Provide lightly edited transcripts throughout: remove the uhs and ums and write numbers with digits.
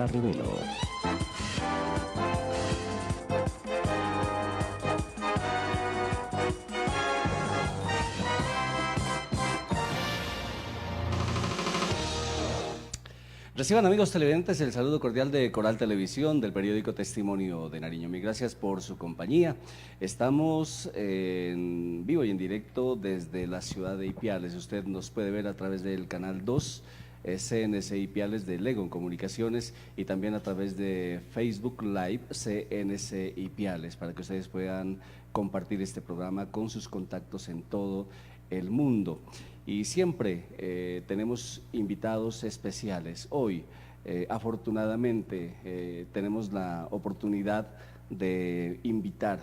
Sara Rivelo. Reciban, amigos televidentes, el saludo cordial de Coral Televisión, del periódico Testimonio de Nariño. Mil gracias por su compañía. Estamos en vivo y en directo desde la ciudad de Ipiales. Usted nos puede ver a través del canal 2, CNC Ipiales de Legon Comunicaciones, y también a través de Facebook Live CNC Ipiales, para que ustedes puedan compartir este programa con sus contactos en todo el mundo. Y siempre tenemos invitados especiales. Hoy, afortunadamente, tenemos la oportunidad de invitar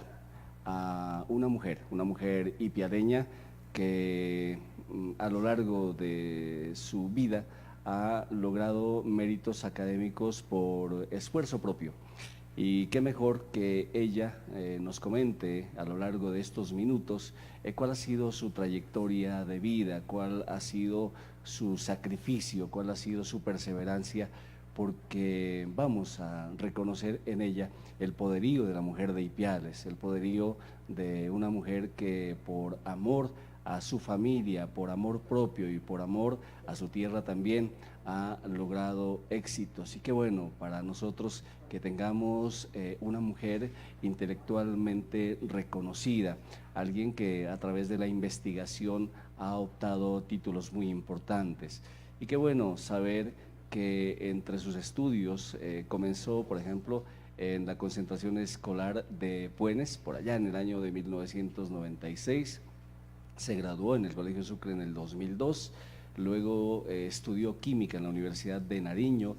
a una mujer ipialeña que a lo largo de su vida ha logrado méritos académicos por esfuerzo propio. Y qué mejor que ella nos comente a lo largo de estos minutos cuál ha sido su trayectoria de vida, cuál ha sido su sacrificio, cuál ha sido su perseverancia, porque vamos a reconocer en ella el poderío de la mujer de Ipiales, el poderío de una mujer que por amor a su familia, por amor propio y por amor a su tierra también ha logrado éxitos. Y qué bueno para nosotros que tengamos una mujer intelectualmente reconocida, alguien que a través de la investigación ha optado títulos muy importantes. Y qué bueno saber que entre sus estudios comenzó, por ejemplo, en la concentración escolar de Puenes, por allá en el año de 1996, se graduó en el Colegio Sucre en el 2002, luego estudió química en la Universidad de Nariño,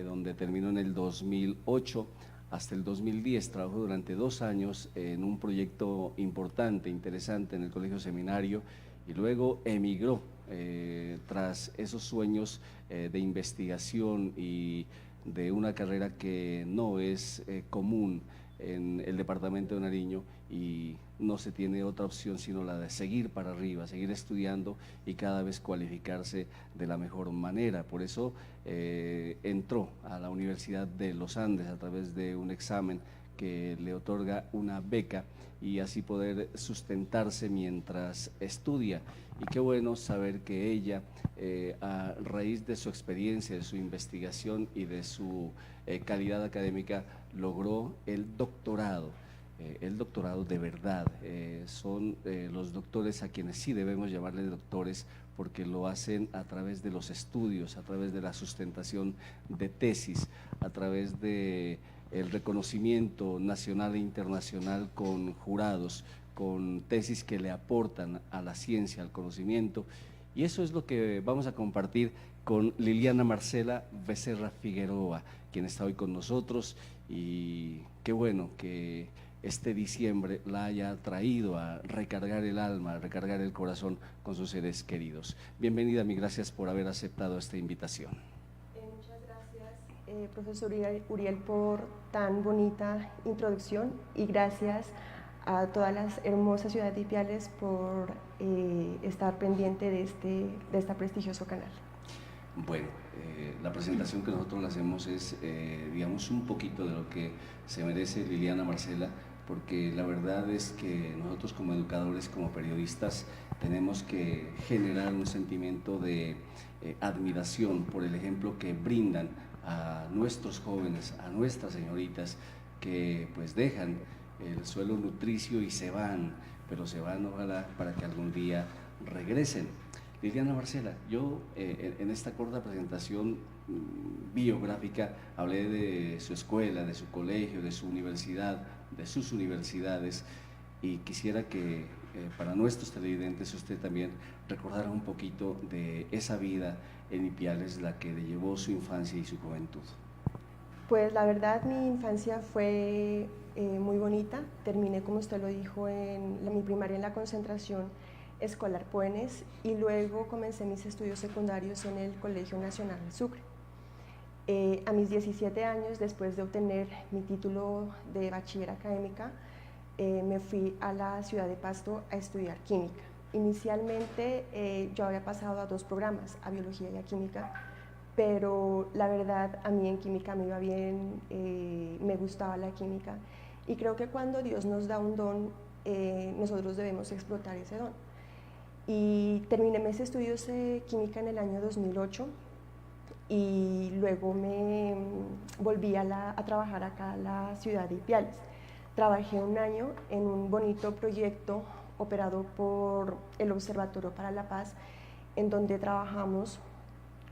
donde terminó en el 2008, hasta el 2010, trabajó durante 2 años en un proyecto importante, interesante en el Colegio Seminario, y luego emigró tras esos sueños de investigación y de una carrera que no es común en el departamento de Nariño, y no se tiene otra opción sino la de seguir para arriba, seguir estudiando y cada vez cualificarse de la mejor manera. Por eso entró a la Universidad de los Andes a través de un examen que le otorga una beca y así poder sustentarse mientras estudia. Y qué bueno saber que ella, a raíz de su experiencia, de su investigación y de su calidad académica, logró el doctorado. El doctorado de verdad, son los doctores a quienes sí debemos llamarle doctores, porque lo hacen a través de los estudios, a través de la sustentación de tesis, a través de el reconocimiento nacional e internacional con jurados, con tesis que le aportan a la ciencia, al conocimiento. Y eso es lo que vamos a compartir con Liliana Marcela Becerra Figueroa, quien está hoy con nosotros, y qué bueno que este diciembre la haya traído a recargar el alma, a recargar el corazón con sus seres queridos. Bienvenida, mil gracias por haber aceptado esta invitación. Muchas gracias, profesor Uriel, por tan bonita introducción, y gracias a todas las hermosas ciudades de Ipiales por estar pendiente de este prestigioso canal. Bueno, la presentación que nosotros le hacemos es, digamos, un poquito de lo que se merece Liliana Marcela, porque la verdad es que nosotros como educadores, como periodistas, tenemos que generar un sentimiento de admiración por el ejemplo que brindan a nuestros jóvenes, a nuestras señoritas, que pues dejan el suelo nutricio y se van, pero se van ojalá para que algún día regresen. Liliana Marcela, yo en esta corta presentación biográfica hablé de su escuela, de su colegio, de su universidad, de sus universidades, y quisiera que para nuestros televidentes usted también recordara un poquito de esa vida en Ipiales, la que le llevó su infancia y su juventud. Pues la verdad, mi infancia fue muy bonita. Terminé, como usted lo dijo, mi primaria en la concentración escolar Puenes, y luego comencé mis estudios secundarios en el Colegio Nacional del Sucre. A mis 17 años, después de obtener mi título de bachiller académica, me fui a la ciudad de Pasto a estudiar química. Inicialmente yo había pasado a 2 programas, a biología y a química, pero la verdad a mí en química me iba bien, me gustaba la química y creo que cuando Dios nos da un don, nosotros debemos explotar ese don. Y terminé mis estudios de química en el año 2008 y luego me volví a trabajar acá a la ciudad de Ipiales. Trabajé un año en un bonito proyecto operado por el Observatorio para la Paz, en donde trabajamos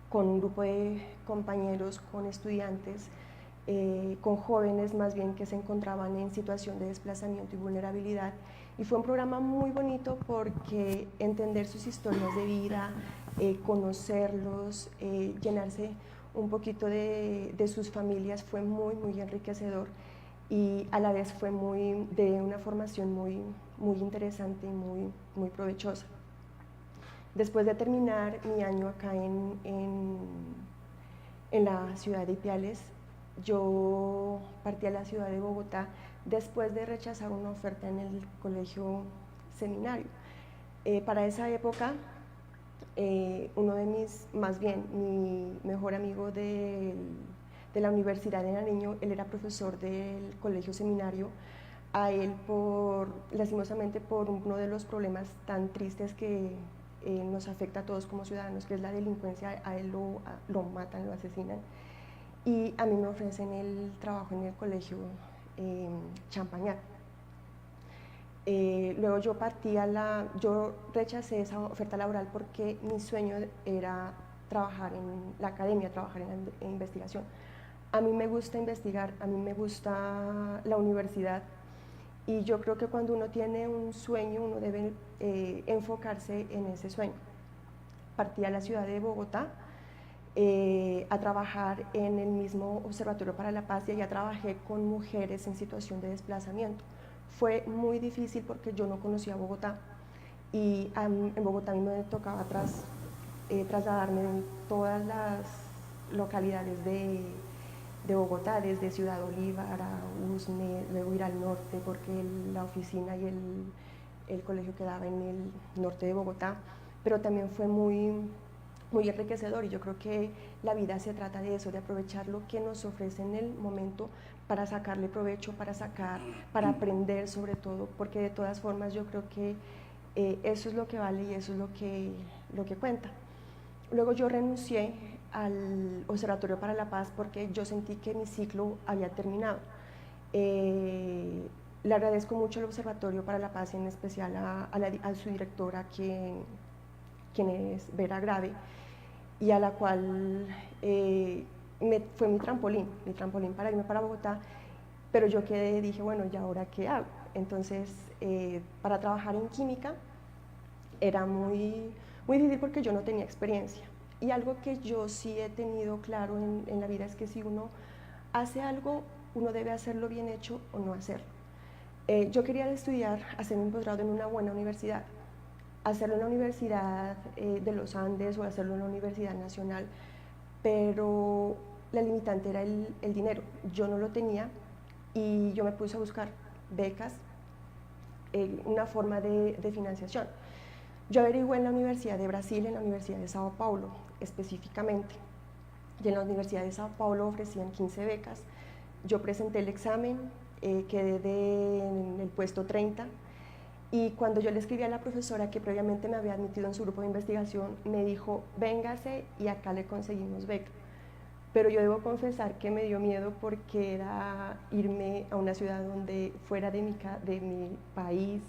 con un grupo de compañeros, con estudiantes, con jóvenes más bien que se encontraban en situación de desplazamiento y vulnerabilidad. Y fue un programa muy bonito porque entender sus historias de vida, conocerlos, llenarse un poquito de sus familias fue muy, muy enriquecedor y a la vez fue de una formación muy, muy interesante y muy, muy provechosa. Después de terminar mi año acá en la ciudad de Ipiales, yo partí a la ciudad de Bogotá después de rechazar una oferta en el colegio seminario. Para esa época, uno de mi mejor amigo de la Universidad de Nariño, él era profesor del colegio seminario. A él, lastimosamente, por uno de los problemas tan tristes que nos afecta a todos como ciudadanos, que es la delincuencia, a él lo matan, lo asesinan. Y a mí me ofrecen el trabajo en el colegio Champañat. Luego yo rechacé esa oferta laboral porque mi sueño era trabajar en la academia, trabajar en la investigación. A mí me gusta investigar, a mí me gusta la universidad y yo creo que cuando uno tiene un sueño uno debe enfocarse en ese sueño. Partí a la ciudad de Bogotá a trabajar en el mismo Observatorio para la Paz y allá trabajé con mujeres en situación de desplazamiento. Fue muy difícil porque yo no conocía Bogotá y en Bogotá a mí me tocaba trasladarme en todas las localidades de Bogotá, desde Ciudad Bolívar a Usme, luego ir al norte porque la oficina y el colegio quedaba en el norte de Bogotá, pero también fue muy, muy enriquecedor y yo creo que la vida se trata de eso, de aprovechar lo que nos ofrece en el momento para sacarle provecho, para aprender sobre todo, porque de todas formas yo creo que eso es lo que vale y eso es lo que cuenta. Luego yo renuncié al Observatorio para la Paz porque yo sentí que mi ciclo había terminado. Le agradezco mucho al Observatorio para la Paz, en especial a su directora, quien es Vera Grave, y a la cual fue mi trampolín para irme para Bogotá, pero yo dije, bueno, ¿y ahora qué hago? Entonces, para trabajar en química era muy, muy difícil porque yo no tenía experiencia. Y algo que yo sí he tenido claro en la vida es que si uno hace algo, uno debe hacerlo bien hecho o no hacerlo. Yo quería estudiar, hacer un posgrado en una buena universidad, hacerlo en la Universidad de los Andes o hacerlo en la Universidad Nacional, pero la limitante era el dinero. Yo no lo tenía y yo me puse a buscar becas, una forma de financiación. Yo averigué en la Universidad de Brasil, en la Universidad de Sao Paulo específicamente, y en la Universidad de Sao Paulo ofrecían 15 becas. Yo presenté el examen, quedé en el puesto 30, y cuando yo le escribí a la profesora que previamente me había admitido en su grupo de investigación, me dijo, véngase y acá le conseguimos beca. Pero yo debo confesar que me dio miedo porque era irme a una ciudad donde fuera de mi país,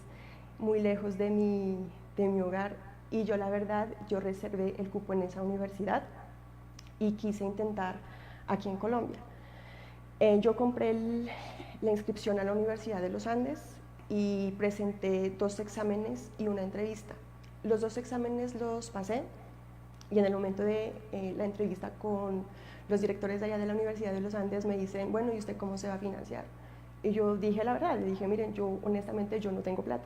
muy lejos de mi hogar, y yo la verdad, yo reservé el cupo en esa universidad y quise intentar aquí en Colombia. Yo compré la inscripción a la Universidad de los Andes y presenté 2 exámenes y una entrevista. Los 2 exámenes los pasé y en el momento de la entrevista con los directores de allá de la Universidad de los Andes me dicen, bueno, ¿y usted cómo se va a financiar? Y yo dije la verdad, le dije, miren, yo honestamente yo no tengo plata,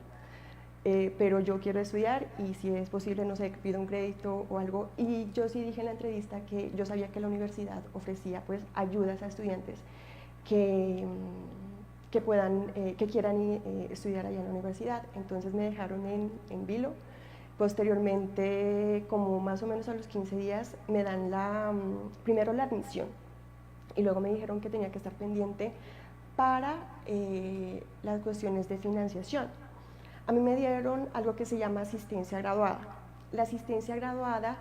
pero yo quiero estudiar y si es posible, no sé, pido un crédito o algo. Y yo sí dije en la entrevista que yo sabía que la universidad ofrecía pues ayudas a estudiantes que quieran estudiar allá en la universidad. Entonces me dejaron en vilo, Posteriormente, como más o menos a los 15 días, me dan primero la admisión y luego me dijeron que tenía que estar pendiente para las cuestiones de financiación. A mí me dieron algo que se llama asistencia graduada. La asistencia graduada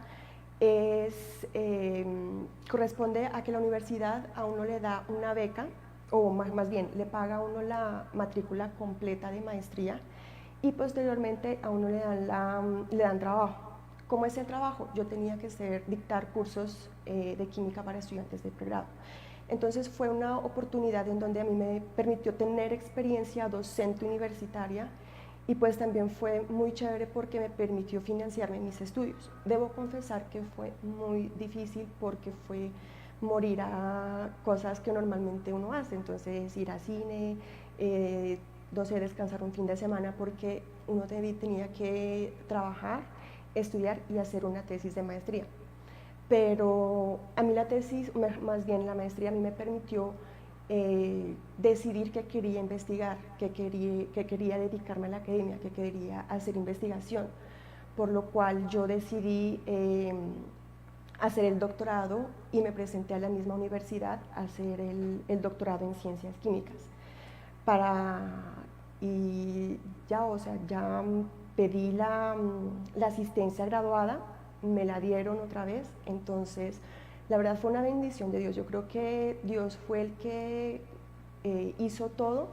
corresponde a que la universidad a uno le da una beca, o más bien le paga a uno la matrícula completa de maestría y posteriormente a uno le dan trabajo. ¿Cómo es el trabajo? Yo tenía que dictar cursos de química para estudiantes de pregrado. Entonces fue una oportunidad en donde a mí me permitió tener experiencia docente universitaria y pues también fue muy chévere porque me permitió financiarme mis estudios. Debo confesar que fue muy difícil porque fue morir a cosas que normalmente uno hace, entonces ir a cine, no sé, descansar un fin de semana porque uno tenía que trabajar, estudiar y hacer una tesis de maestría. Pero a mí la tesis, más bien la maestría, a mí me permitió decidir que quería investigar, que quería dedicarme a la academia, que quería hacer investigación, por lo cual yo decidí hacer el doctorado y me presenté a la misma universidad a hacer el doctorado en ciencias químicas. Y ya, o sea, ya pedí la asistencia graduada, me la dieron otra vez, entonces la verdad fue una bendición de Dios. Yo creo que Dios fue el que hizo todo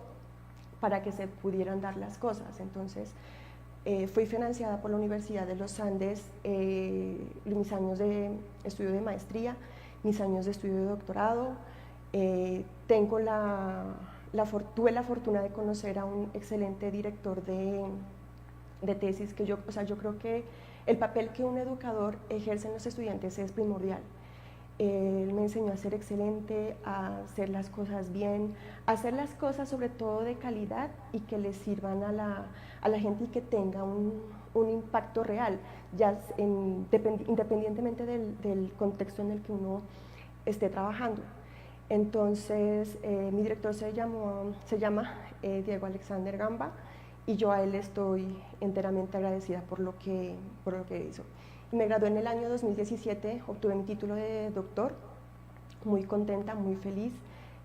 para que se pudieran dar las cosas. Entonces fui financiada por la Universidad de los Andes mis años de estudio de maestría, mis años de estudio de doctorado. Tuve la fortuna de conocer a un excelente director de tesis que yo creo que el papel que un educador ejerce en los estudiantes es primordial. Él me enseñó a ser excelente, a hacer las cosas bien, a hacer las cosas sobre todo de calidad y que le sirvan a la gente y que tenga un impacto real, ya independientemente del contexto en el que uno esté trabajando. Entonces, mi director se llama Diego Alexander Gamba y yo a él estoy enteramente agradecida por lo que hizo. Me gradué en el año 2017, obtuve mi título de doctor, muy contenta, muy feliz.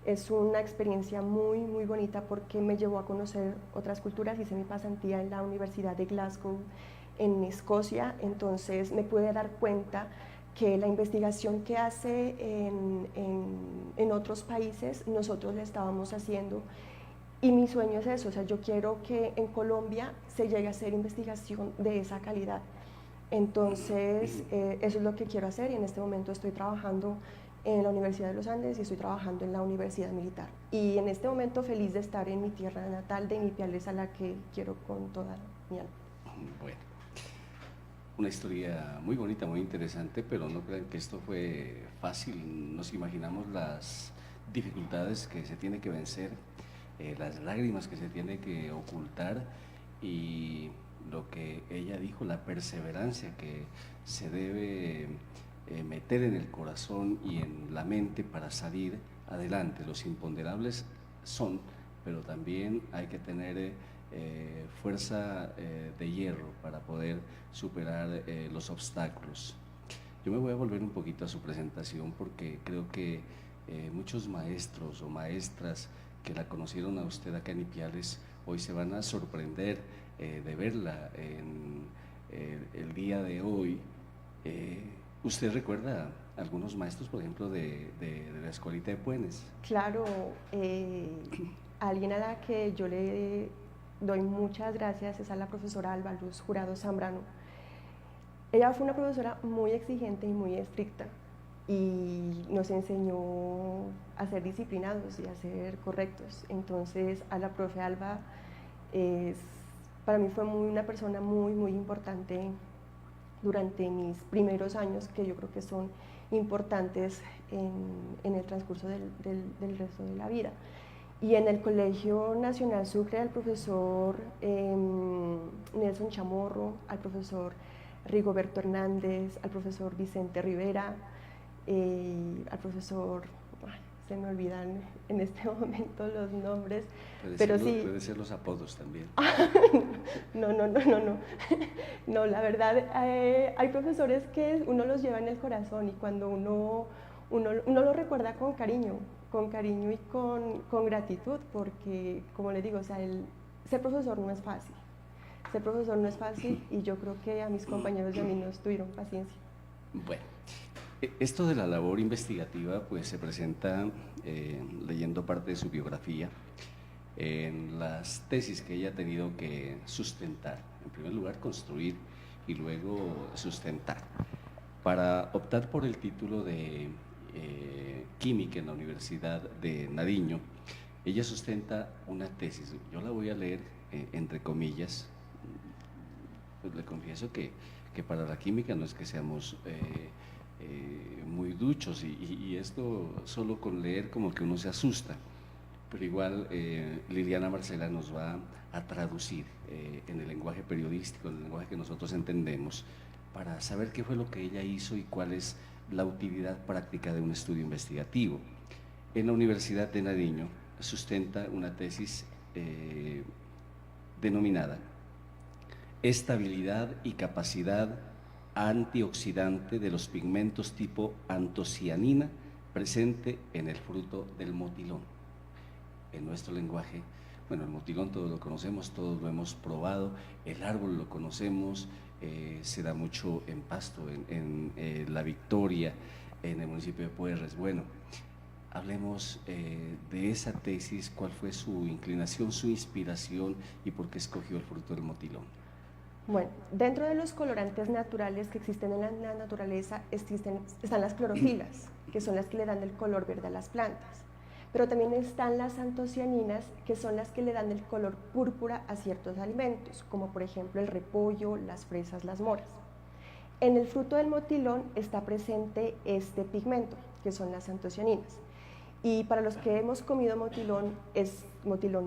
Es una experiencia muy, muy bonita porque me llevó a conocer otras culturas. Hice mi pasantía en la Universidad de Glasgow, en Escocia, entonces me pude dar cuenta que la investigación que hace en otros países, nosotros la estábamos haciendo. Y mi sueño es eso, o sea, yo quiero que en Colombia se llegue a hacer investigación de esa calidad. Entonces, eso es lo que quiero hacer y en este momento estoy trabajando en la Universidad de los Andes y estoy trabajando en la Universidad Militar. Y en este momento feliz de estar en mi tierra natal de Ipiales, a la que quiero con toda mi alma. Bueno, una historia muy bonita, muy interesante, pero no crean que esto fue fácil. Nos imaginamos las dificultades que se tiene que vencer, las lágrimas que se tiene que ocultar y lo que ella dijo, la perseverancia que se debe meter en el corazón y en la mente para salir adelante. Los imponderables son, pero también hay que tener fuerza de hierro para poder superar los obstáculos. Yo me voy a volver un poquito a su presentación porque creo que muchos maestros o maestras que la conocieron a usted acá en Ipiales hoy se van a sorprender de verla en el día de hoy. ¿Usted recuerda algunos maestros, por ejemplo, de la escuelita de Puenes? Claro, alguien a la que yo le doy muchas gracias es a la profesora Alba Luz Jurado Zambrano. Ella fue una profesora muy exigente y muy estricta y nos enseñó a ser disciplinados y a ser correctos. Entonces, a la profe Alba para mí fue una persona muy, muy importante durante mis primeros años, que yo creo que son importantes en el transcurso del resto de la vida. Y en el Colegio Nacional Sucre, al profesor Nelson Chamorro, al profesor Rigoberto Hernández, al profesor Vicente Rivera, al profesor, se me olvidan en este momento los nombres, Puede ser los apodos también. No, no, no, no, no. No, la verdad, hay profesores que uno los lleva en el corazón y cuando uno lo recuerda con cariño y con gratitud, porque, como les digo, o sea, ser profesor no es fácil. Ser profesor no es fácil y yo creo que a mis compañeros y a mí nos tuvieron paciencia. Bueno, esto de la labor investigativa pues se presenta leyendo parte de su biografía en las tesis que ella ha tenido que sustentar. En primer lugar, construir y luego sustentar. Para optar por el título de Química en la Universidad de Nariño, ella sustenta una tesis. Yo la voy a leer entre comillas. Pues le confieso que para la química no es que seamos muy duchos y esto solo con leer como que uno se asusta, pero igual Liliana Marcela nos va a traducir en el lenguaje periodístico, en el lenguaje que nosotros entendemos, para saber qué fue lo que ella hizo y cuál es la utilidad práctica de un estudio investigativo. En la Universidad de Nariño sustenta una tesis denominada Estabilidad y capacidad antioxidante de los pigmentos tipo antocianina presente en el fruto del motilón. En nuestro lenguaje, bueno, el motilón todos lo conocemos, todos lo hemos probado, el árbol lo conocemos, se da mucho en Pasto, en La Victoria, en el municipio de Puerres. Bueno, hablemos de esa tesis, cuál fue su inclinación, su inspiración y por qué escogió el fruto del motilón. Bueno, dentro de los colorantes naturales que existen en la naturaleza están las clorofilas, que son las que le dan el color verde a las plantas, pero también están las antocianinas, que son las que le dan el color púrpura a ciertos alimentos, como por ejemplo el repollo, las fresas, las moras. En el fruto del motilón está presente este pigmento, que son las antocianinas. Y para los que hemos comido motilón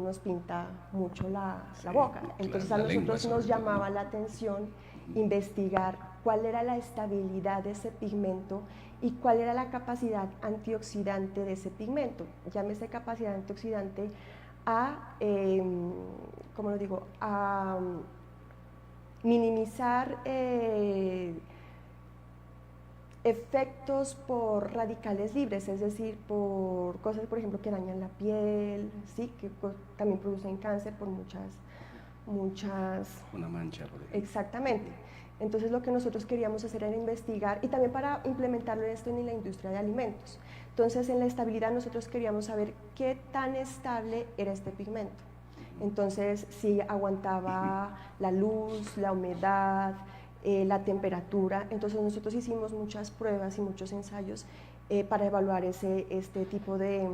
nos pinta mucho la boca. Entonces a nosotros nos llamaba la atención investigar cuál era la estabilidad de ese pigmento y cuál era la capacidad antioxidante de ese pigmento. Llámese capacidad antioxidante a, ¿cómo lo digo?, a minimizar efectos por radicales libres, es decir, por cosas, por ejemplo, que dañan la piel, ¿sí? Que también producen cáncer por muchas... Una mancha, por ejemplo. Exactamente. Entonces lo que nosotros queríamos hacer era investigar y también para implementarlo esto en la industria de alimentos. Entonces en la estabilidad nosotros queríamos saber qué tan estable era este pigmento. Entonces si aguantaba la luz, la humedad, la temperatura. Entonces nosotros hicimos muchas pruebas y muchos ensayos para evaluar este tipo de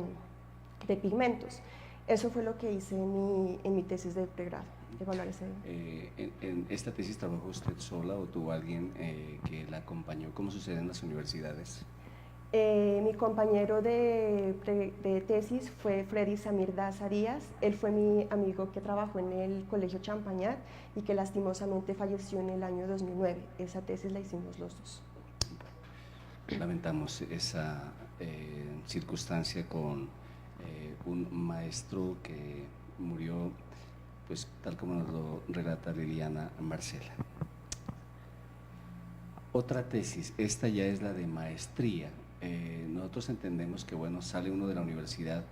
pigmentos. Eso fue lo que hice en mi tesis de pregrado, evaluar ese. ¿En esta tesis trabajó usted sola o tuvo alguien que la acompañó? ¿Cómo sucede en las universidades? Mi compañero de tesis fue Freddy Samir Daza Díaz. Él fue mi amigo que trabajó en el Colegio Champañat y que lastimosamente falleció en el año 2009. Esa tesis la hicimos los dos. Lamentamos esa circunstancia con un maestro que murió, pues tal como nos lo relata Liliana Marcela. Otra tesis, esta ya es la de maestría. Nosotros entendemos que, bueno, sale uno de la universidad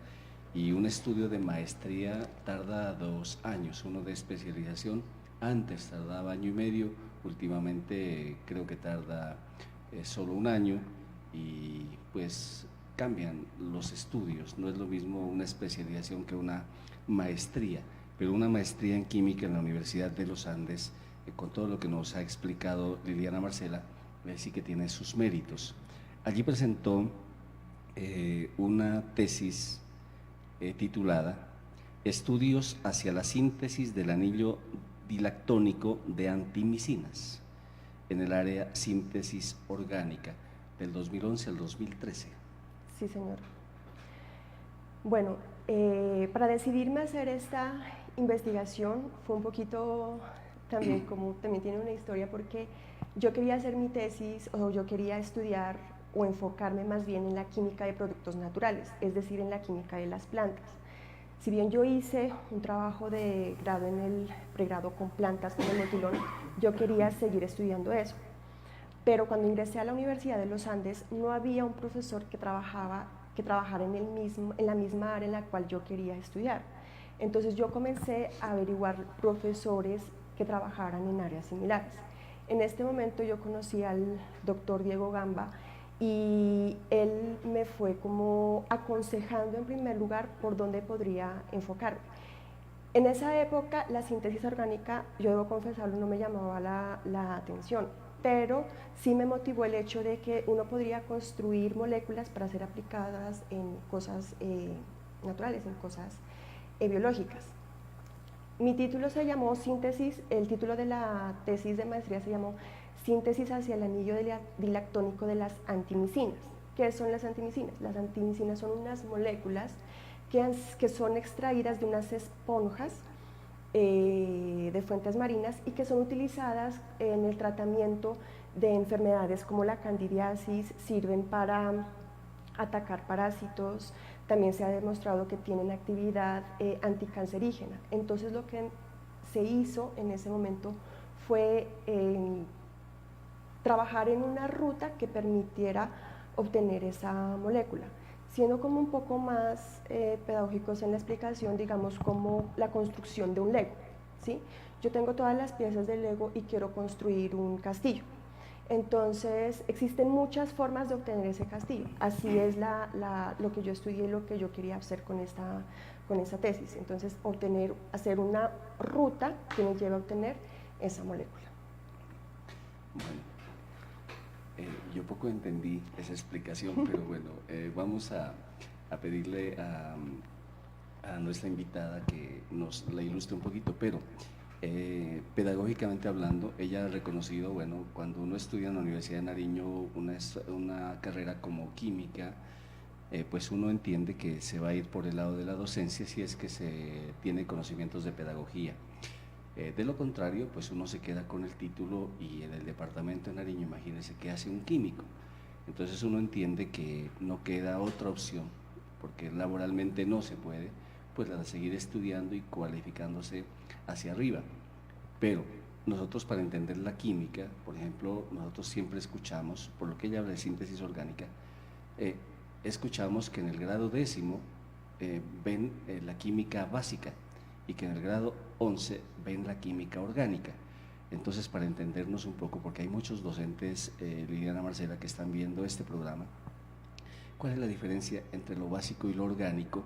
y un estudio de maestría tarda 2 años, uno de especialización antes tardaba 1 año y medio, últimamente creo que tarda solo 1 año y pues cambian los estudios, no es lo mismo una especialización que una maestría, pero una maestría en química en la Universidad de los Andes, con todo lo que nos ha explicado Liliana Marcela, sí que tiene sus méritos. Allí presentó una tesis titulada Estudios hacia la síntesis del anillo dilactónico de antimicinas en el área síntesis orgánica del 2011 al 2013. Sí, señor. Bueno, para decidirme a hacer esta investigación fue un poquito también tiene una historia porque yo quería hacer mi tesis o yo quería estudiar o enfocarme más bien en la química de productos naturales, es decir, en la química de las plantas. Si bien yo hice un trabajo de grado en el pregrado con plantas, con el motilón, yo quería seguir estudiando eso. Pero cuando ingresé a la Universidad de los Andes, no había un profesor que trabajara en la misma área en la cual yo quería estudiar. Entonces yo comencé a averiguar profesores que trabajaran en áreas similares. En este momento yo conocí al doctor Diego Gamba y él me fue como aconsejando en primer lugar por dónde podría enfocarme. En esa época la síntesis orgánica, yo debo confesarlo, no me llamaba la atención, pero sí me motivó el hecho de que uno podría construir moléculas para ser aplicadas en cosas naturales, en cosas biológicas. Mi título se llamó Síntesis, el título de la tesis de maestría se llamó Síntesis hacia el anillo dilactónico de las antimicinas. ¿Qué son las antimicinas? Las antimicinas son unas moléculas que son extraídas de unas esponjas de fuentes marinas y que son utilizadas en el tratamiento de enfermedades como la candidiasis, sirven para atacar parásitos, también se ha demostrado que tienen actividad anticancerígena. Entonces lo que se hizo en ese momento fue trabajar en una ruta que permitiera obtener esa molécula, siendo como un poco más pedagógicos en la explicación, digamos como la construcción de un Lego, ¿sí? Yo tengo todas las piezas del Lego y quiero construir un castillo. Entonces existen muchas formas de obtener ese castillo. Así es lo que yo estudié y lo que yo quería hacer con esta tesis. Entonces hacer una ruta que nos lleve a obtener esa molécula. Bueno, yo poco entendí esa explicación, pero bueno, vamos a pedirle a nuestra invitada que nos la ilustre un poquito, pero pedagógicamente hablando, ella ha reconocido, bueno, cuando uno estudia en la Universidad de Nariño una carrera como química, pues uno entiende que se va a ir por el lado de la docencia si es que se tiene conocimientos de pedagogía. De lo contrario, pues uno se queda con el título y en el departamento de Nariño, imagínense que hace un químico. Entonces uno entiende que no queda otra opción, porque laboralmente no se puede, pues la de seguir estudiando y cualificándose hacia arriba. Pero nosotros, para entender la química, por ejemplo, nosotros siempre escuchamos, por lo que ella habla de síntesis orgánica, escuchamos que en el grado 10º ven la química básica y que en el grado 11 ven la química orgánica. Entonces, para entendernos un poco, porque hay muchos docentes, Liliana, Marcela, que están viendo este programa, ¿cuál es la diferencia entre lo básico y lo orgánico?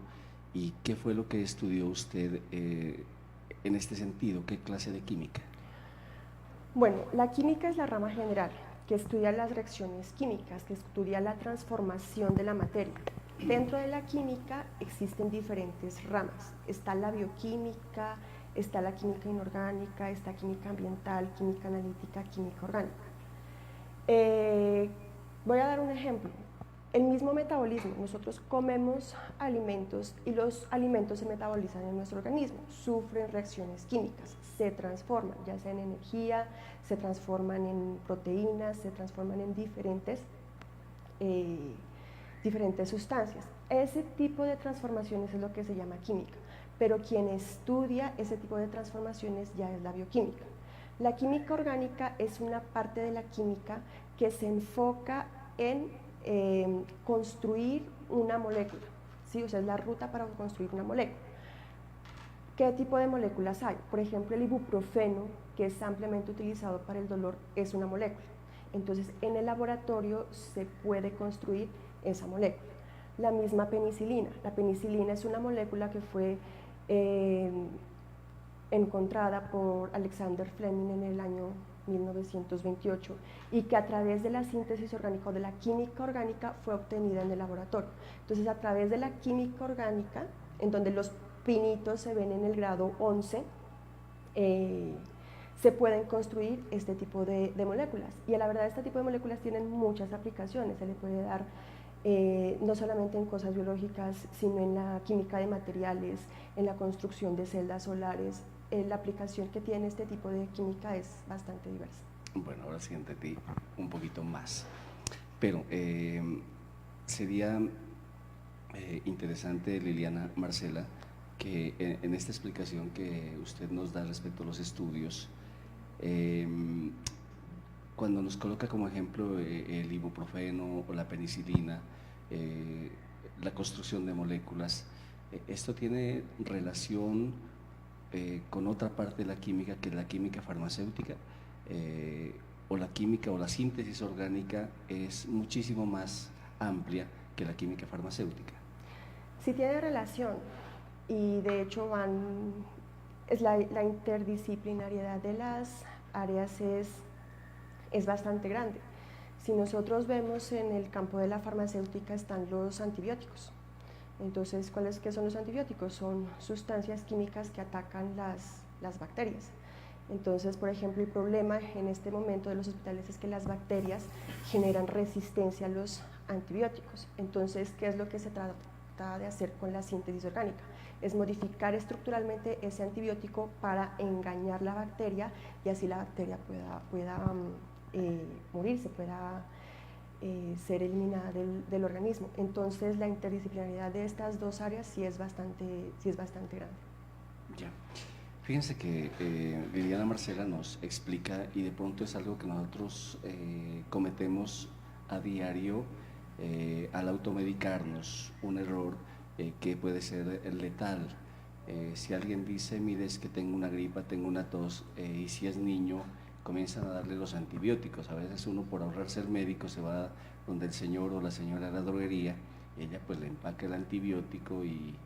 ¿Y qué fue lo que estudió usted en este sentido? ¿Qué clase de química? Bueno, la química es la rama general que estudia las reacciones químicas, que estudia la transformación de la materia. Dentro de la química existen diferentes ramas. Está la bioquímica, está la química inorgánica, está química ambiental, química analítica, química orgánica. Voy a dar un ejemplo. El mismo metabolismo, nosotros comemos alimentos y los alimentos se metabolizan en nuestro organismo, sufren reacciones químicas, se transforman, ya sea en energía, se transforman en proteínas, se transforman en diferentes sustancias. Ese tipo de transformaciones es lo que se llama química, pero quien estudia ese tipo de transformaciones ya es la bioquímica. La química orgánica es una parte de la química que se enfoca en construir una molécula, ¿sí? O sea, es la ruta para construir una molécula. ¿Qué tipo de moléculas hay? Por ejemplo, el ibuprofeno, que es ampliamente utilizado para el dolor, es una molécula. Entonces, en el laboratorio se puede construir esa molécula. La misma penicilina. La penicilina es una molécula que fue encontrada por Alexander Fleming en el año 1928 y que a través de la síntesis orgánica o de la química orgánica fue obtenida en el laboratorio. Entonces, a través de la química orgánica, en donde los pinitos se ven en el grado 11, se pueden construir este tipo de moléculas. Y a la verdad, este tipo de moléculas tienen muchas aplicaciones. Se le puede dar no solamente en cosas biológicas, sino en la química de materiales, en la construcción de celdas solares. La aplicación que tiene este tipo de química es bastante diversa. Bueno, ahora sí entendí un poquito más. Pero sería interesante, Liliana Marcela, que en esta explicación que usted nos da respecto a los estudios, cuando nos coloca como ejemplo el ibuprofeno o la penicilina, la construcción de moléculas, ¿esto tiene relación con otra parte de la química, que es la química farmacéutica? O la química o la síntesis orgánica es muchísimo más amplia que la química farmacéutica. Sí tiene relación, y de hecho la interdisciplinariedad de las áreas es bastante grande. Si nosotros vemos en el campo de la farmacéutica están los antibióticos. Entonces, ¿qué son los antibióticos? Son sustancias químicas que atacan las bacterias. Entonces, por ejemplo, el problema en este momento de los hospitales es que las bacterias generan resistencia a los antibióticos. Entonces, ¿qué es lo que se trata de hacer con la síntesis orgánica? Es modificar estructuralmente ese antibiótico para engañar la bacteria y así la bacteria pueda morirse, pueda ser eliminada del organismo. Entonces, la interdisciplinariedad de estas dos áreas sí es bastante grande. Ya. Fíjense que Liliana Marcela nos explica, y de pronto es algo que nosotros cometemos a diario al automedicarnos, un error que puede ser letal. Si alguien dice, mire, es que tengo una gripa, tengo una tos, y si es niño, comienzan a darle los antibióticos. A veces uno, por ahorrarse el médico, se va donde el señor o la señora de la droguería, y ella pues le empaca el antibiótico y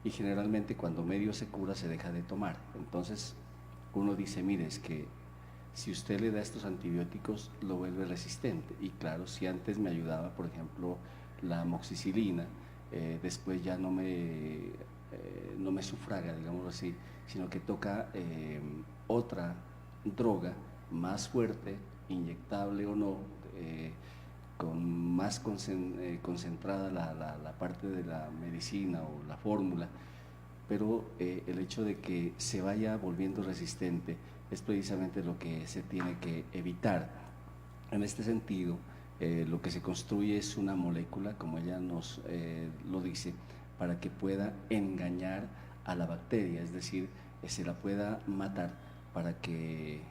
generalmente cuando medio se cura se deja de tomar. Entonces uno dice, mire, es que si usted le da estos antibióticos lo vuelve resistente. Y claro, si antes me ayudaba, por ejemplo, la amoxicilina, después ya no me sufraga, digámoslo así, sino que toca otra droga más fuerte, inyectable o no, con más concentrada la parte de la medicina o la fórmula, pero el hecho de que se vaya volviendo resistente es precisamente lo que se tiene que evitar. En este sentido, lo que se construye es una molécula, como ella nos lo dice, para que pueda engañar a la bacteria, es decir, se la pueda matar para que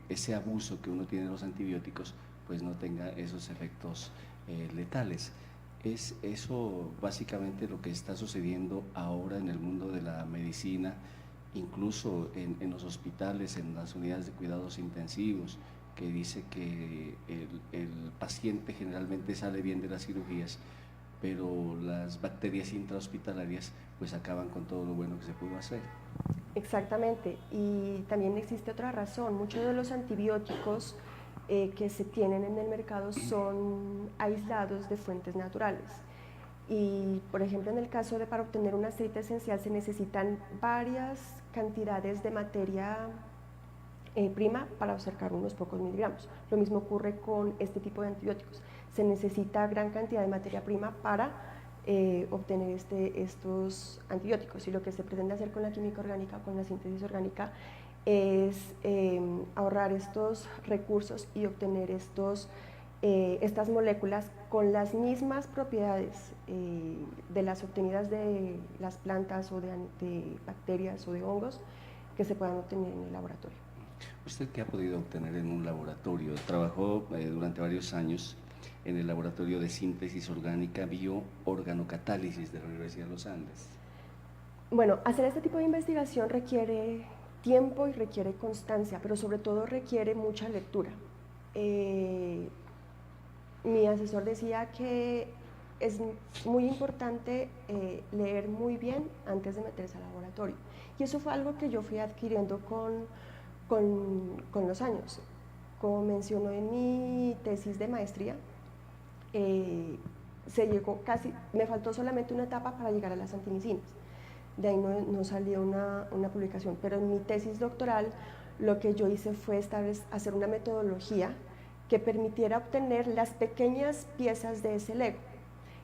ese abuso que uno tiene de los antibióticos pues no tenga esos efectos letales. Es eso básicamente lo que está sucediendo ahora en el mundo de la medicina, incluso en los hospitales, en las unidades de cuidados intensivos, que dice que el paciente generalmente sale bien de las cirugías, pero las bacterias intrahospitalarias pues acaban con todo lo bueno que se pudo hacer. Exactamente, y también existe otra razón. Muchos de los antibióticos que se tienen en el mercado son aislados de fuentes naturales. Y, por ejemplo, en el caso para obtener un aceite esencial se necesitan varias cantidades de materia prima para sacar unos pocos miligramos. Lo mismo ocurre con este tipo de antibióticos. Se necesita gran cantidad de materia prima para obtener estos antibióticos, y lo que se pretende hacer con la química orgánica, con la síntesis orgánica, es ahorrar estos recursos y obtener estas moléculas con las mismas propiedades de las obtenidas de las plantas o de bacterias o de hongos que se puedan obtener en el laboratorio. ¿Usted qué ha podido obtener en un laboratorio? Trabajó durante varios años en el laboratorio de síntesis orgánica bioorganocatálisis de la Universidad de los Andes. Bueno, hacer este tipo de investigación requiere tiempo y requiere constancia, pero sobre todo requiere mucha lectura. Mi asesor decía que es muy importante leer muy bien antes de meterse al laboratorio, y eso fue algo que yo fui adquiriendo con los años. Como mencionó en mi tesis de maestría, me faltó solamente una etapa para llegar a las antimicinas. De ahí no salió una publicación, pero en mi tesis doctoral lo que yo hice fue hacer una metodología que permitiera obtener las pequeñas piezas de ese Lego.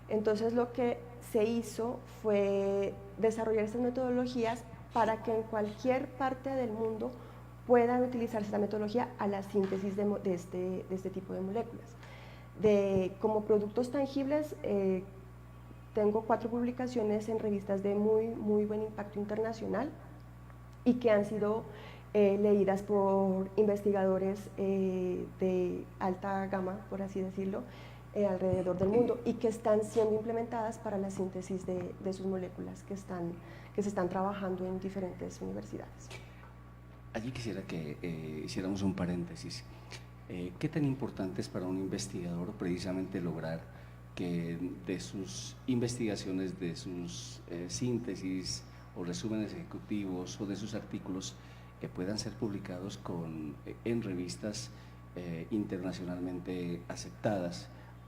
Entonces lo que se hizo fue desarrollar estas metodologías para que en cualquier parte del mundo puedan utilizarse esta metodología a la síntesis de este tipo de moléculas. como productos tangibles, tengo 4 publicaciones en revistas de muy buen impacto internacional y que han sido leídas por investigadores de alta gama, por así decirlo, alrededor del mundo, y que están siendo implementadas para la síntesis de sus moléculas que se están trabajando en diferentes universidades. Allí quisiera que hiciéramos un paréntesis. ¿Qué tan importante es para un investigador precisamente lograr que de sus investigaciones, de sus síntesis o resúmenes ejecutivos o de sus artículos puedan ser publicados en revistas internacionalmente aceptadas?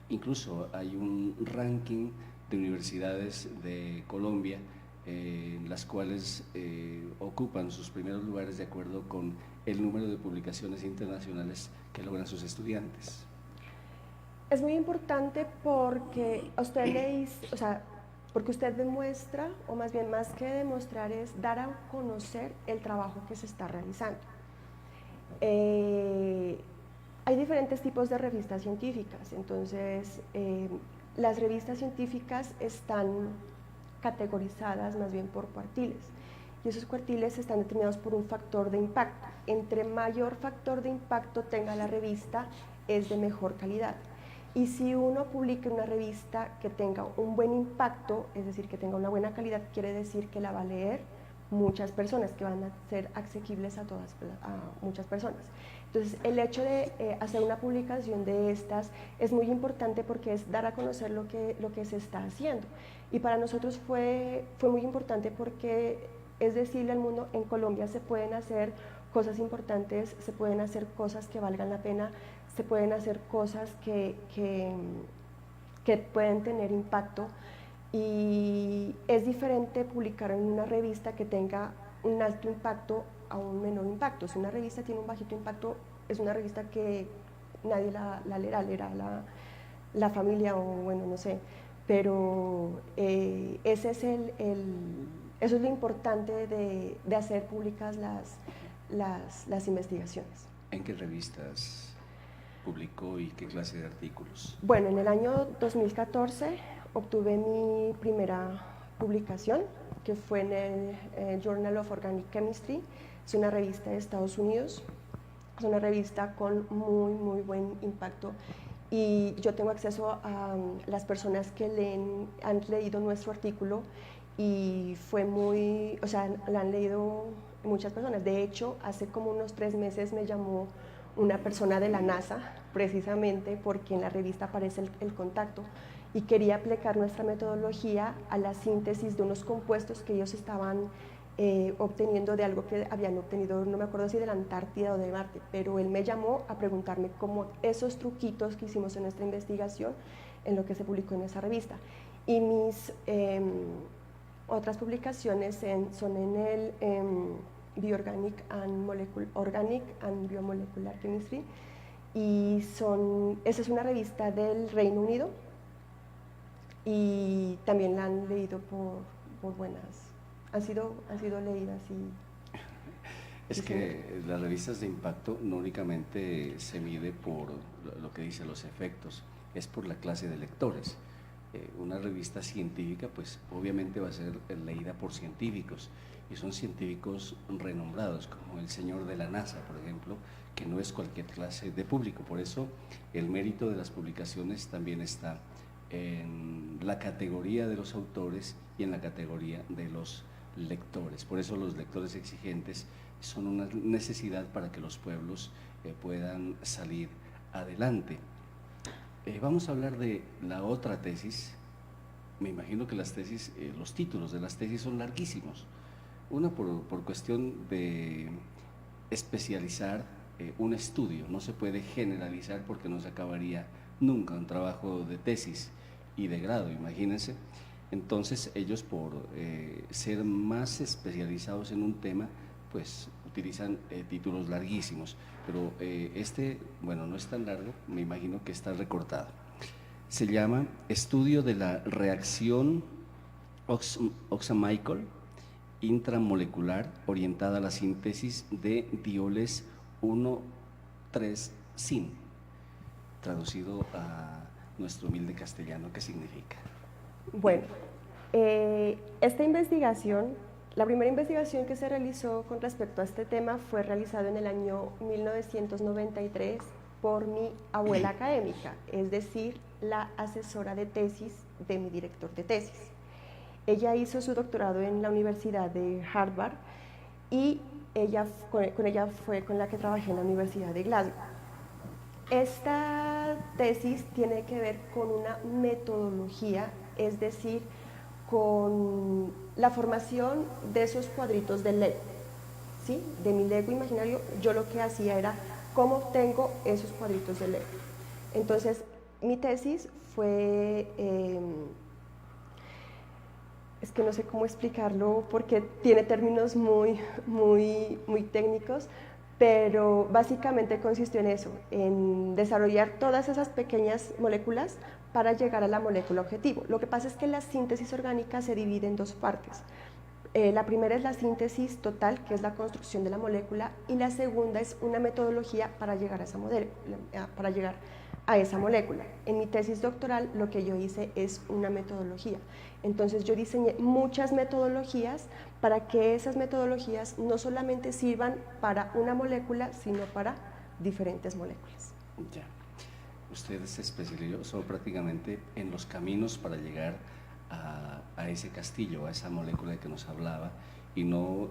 Incluso hay un ranking de universidades de Colombia las cuales ocupan sus primeros lugares de acuerdo con el número de publicaciones internacionales que logran sus estudiantes. Es muy importante porque porque usted demuestra, o más bien más que demostrar, es dar a conocer el trabajo que se está realizando. Hay diferentes tipos de revistas científicas, entonces las revistas científicas están categorizadas más bien por cuartiles, y esos cuartiles están determinados por un factor de impacto. Entre mayor factor de impacto tenga la revista, es de mejor calidad. Y si uno publica una revista que tenga un buen impacto, es decir, que tenga una buena calidad, quiere decir que la va a leer muchas personas, que van a ser asequibles a muchas personas. Entonces, el hecho de hacer una publicación de estas es muy importante porque es dar a conocer lo que se está haciendo. Y para nosotros fue muy importante porque es decirle al mundo, en Colombia se pueden hacer cosas importantes, se pueden hacer cosas que valgan la pena, se pueden hacer cosas que pueden tener impacto, y es diferente publicar en una revista que tenga un alto impacto a un menor impacto. Si una revista tiene un bajito impacto, es una revista que nadie la leerá la familia, o bueno, no sé, pero eso es lo importante de hacer públicas las investigaciones. ¿En qué revistas publicó y qué clase de artículos? Bueno, en el año 2014 obtuve mi primera publicación, que fue en el Journal of Organic Chemistry. Es una revista de Estados Unidos, es una revista con muy buen impacto, y yo tengo acceso a las personas que han leído nuestro artículo, y la han leído muchas personas. De hecho, hace como unos 3 meses me llamó una persona de la NASA, precisamente porque en la revista aparece el contacto, y quería aplicar nuestra metodología a la síntesis de unos compuestos que ellos estaban obteniendo de algo que habían obtenido, no me acuerdo si de la Antártida o de Marte, pero él me llamó a preguntarme cómo esos truquitos que hicimos en nuestra investigación, en lo que se publicó en esa revista. Y mis otras publicaciones son en el Bioorganic Organic and Biomolecular Chemistry, y esa es una revista del Reino Unido, y también la han leído por buenas, han sido leídas. Es que las revistas de impacto no únicamente se mide por lo que dice los efectos, es por la clase de lectores. Una revista científica pues obviamente va a ser leída por científicos, y son científicos renombrados, como el señor de la NASA, por ejemplo, que no es cualquier clase de público. Por eso el mérito de las publicaciones también está en la categoría de los autores y en la categoría de los lectores. Por eso los lectores exigentes son una necesidad para que los pueblos puedan salir adelante. Vamos a hablar de la otra tesis. Me imagino que las tesis, los títulos de las tesis son larguísimos. Una por cuestión de especializar un estudio, no se puede generalizar porque no se acabaría nunca un trabajo de tesis y de grado, imagínense. Entonces ellos, por ser más especializados en un tema, pues utilizan títulos larguísimos, pero bueno, no es tan largo, me imagino que está recortado. Se llama Estudio de la reacción oxamical intramolecular orientada a la síntesis de dioles 1,3-sin. traducido a nuestro humilde castellano, ¿qué significa? Bueno, esta investigación, la primera investigación que se realizó con respecto a este tema fue realizado en el año 1993 por mi abuela académica, es decir, la asesora de tesis de mi director de tesis. Ella hizo su doctorado en la Universidad de Harvard y con ella fue con la que trabajé en la Universidad de Glasgow. Esta tesis tiene que ver con una metodología, es decir, con la formación de esos cuadritos del Lego, ¿sí? De mi Lego imaginario. Yo lo que hacía era cómo obtengo esos cuadritos del Lego. Entonces, mi tesis fue, es que no sé cómo explicarlo porque tiene términos muy técnicos, pero básicamente consistió en eso, en desarrollar todas esas pequeñas moléculas para llegar a la molécula objetivo. Lo que pasa es que la síntesis orgánica se divide en dos partes. La primera es la síntesis total, que es la construcción de la molécula, y la segunda es una metodología para llegar a esa molécula. En mi tesis doctoral lo que yo hice es una metodología. Entonces yo diseñé muchas metodologías para que esas metodologías no solamente sirvan para una molécula, sino para diferentes moléculas. Ya. Usted se especializó prácticamente en los caminos para llegar a ese castillo, a esa molécula de que nos hablaba, y no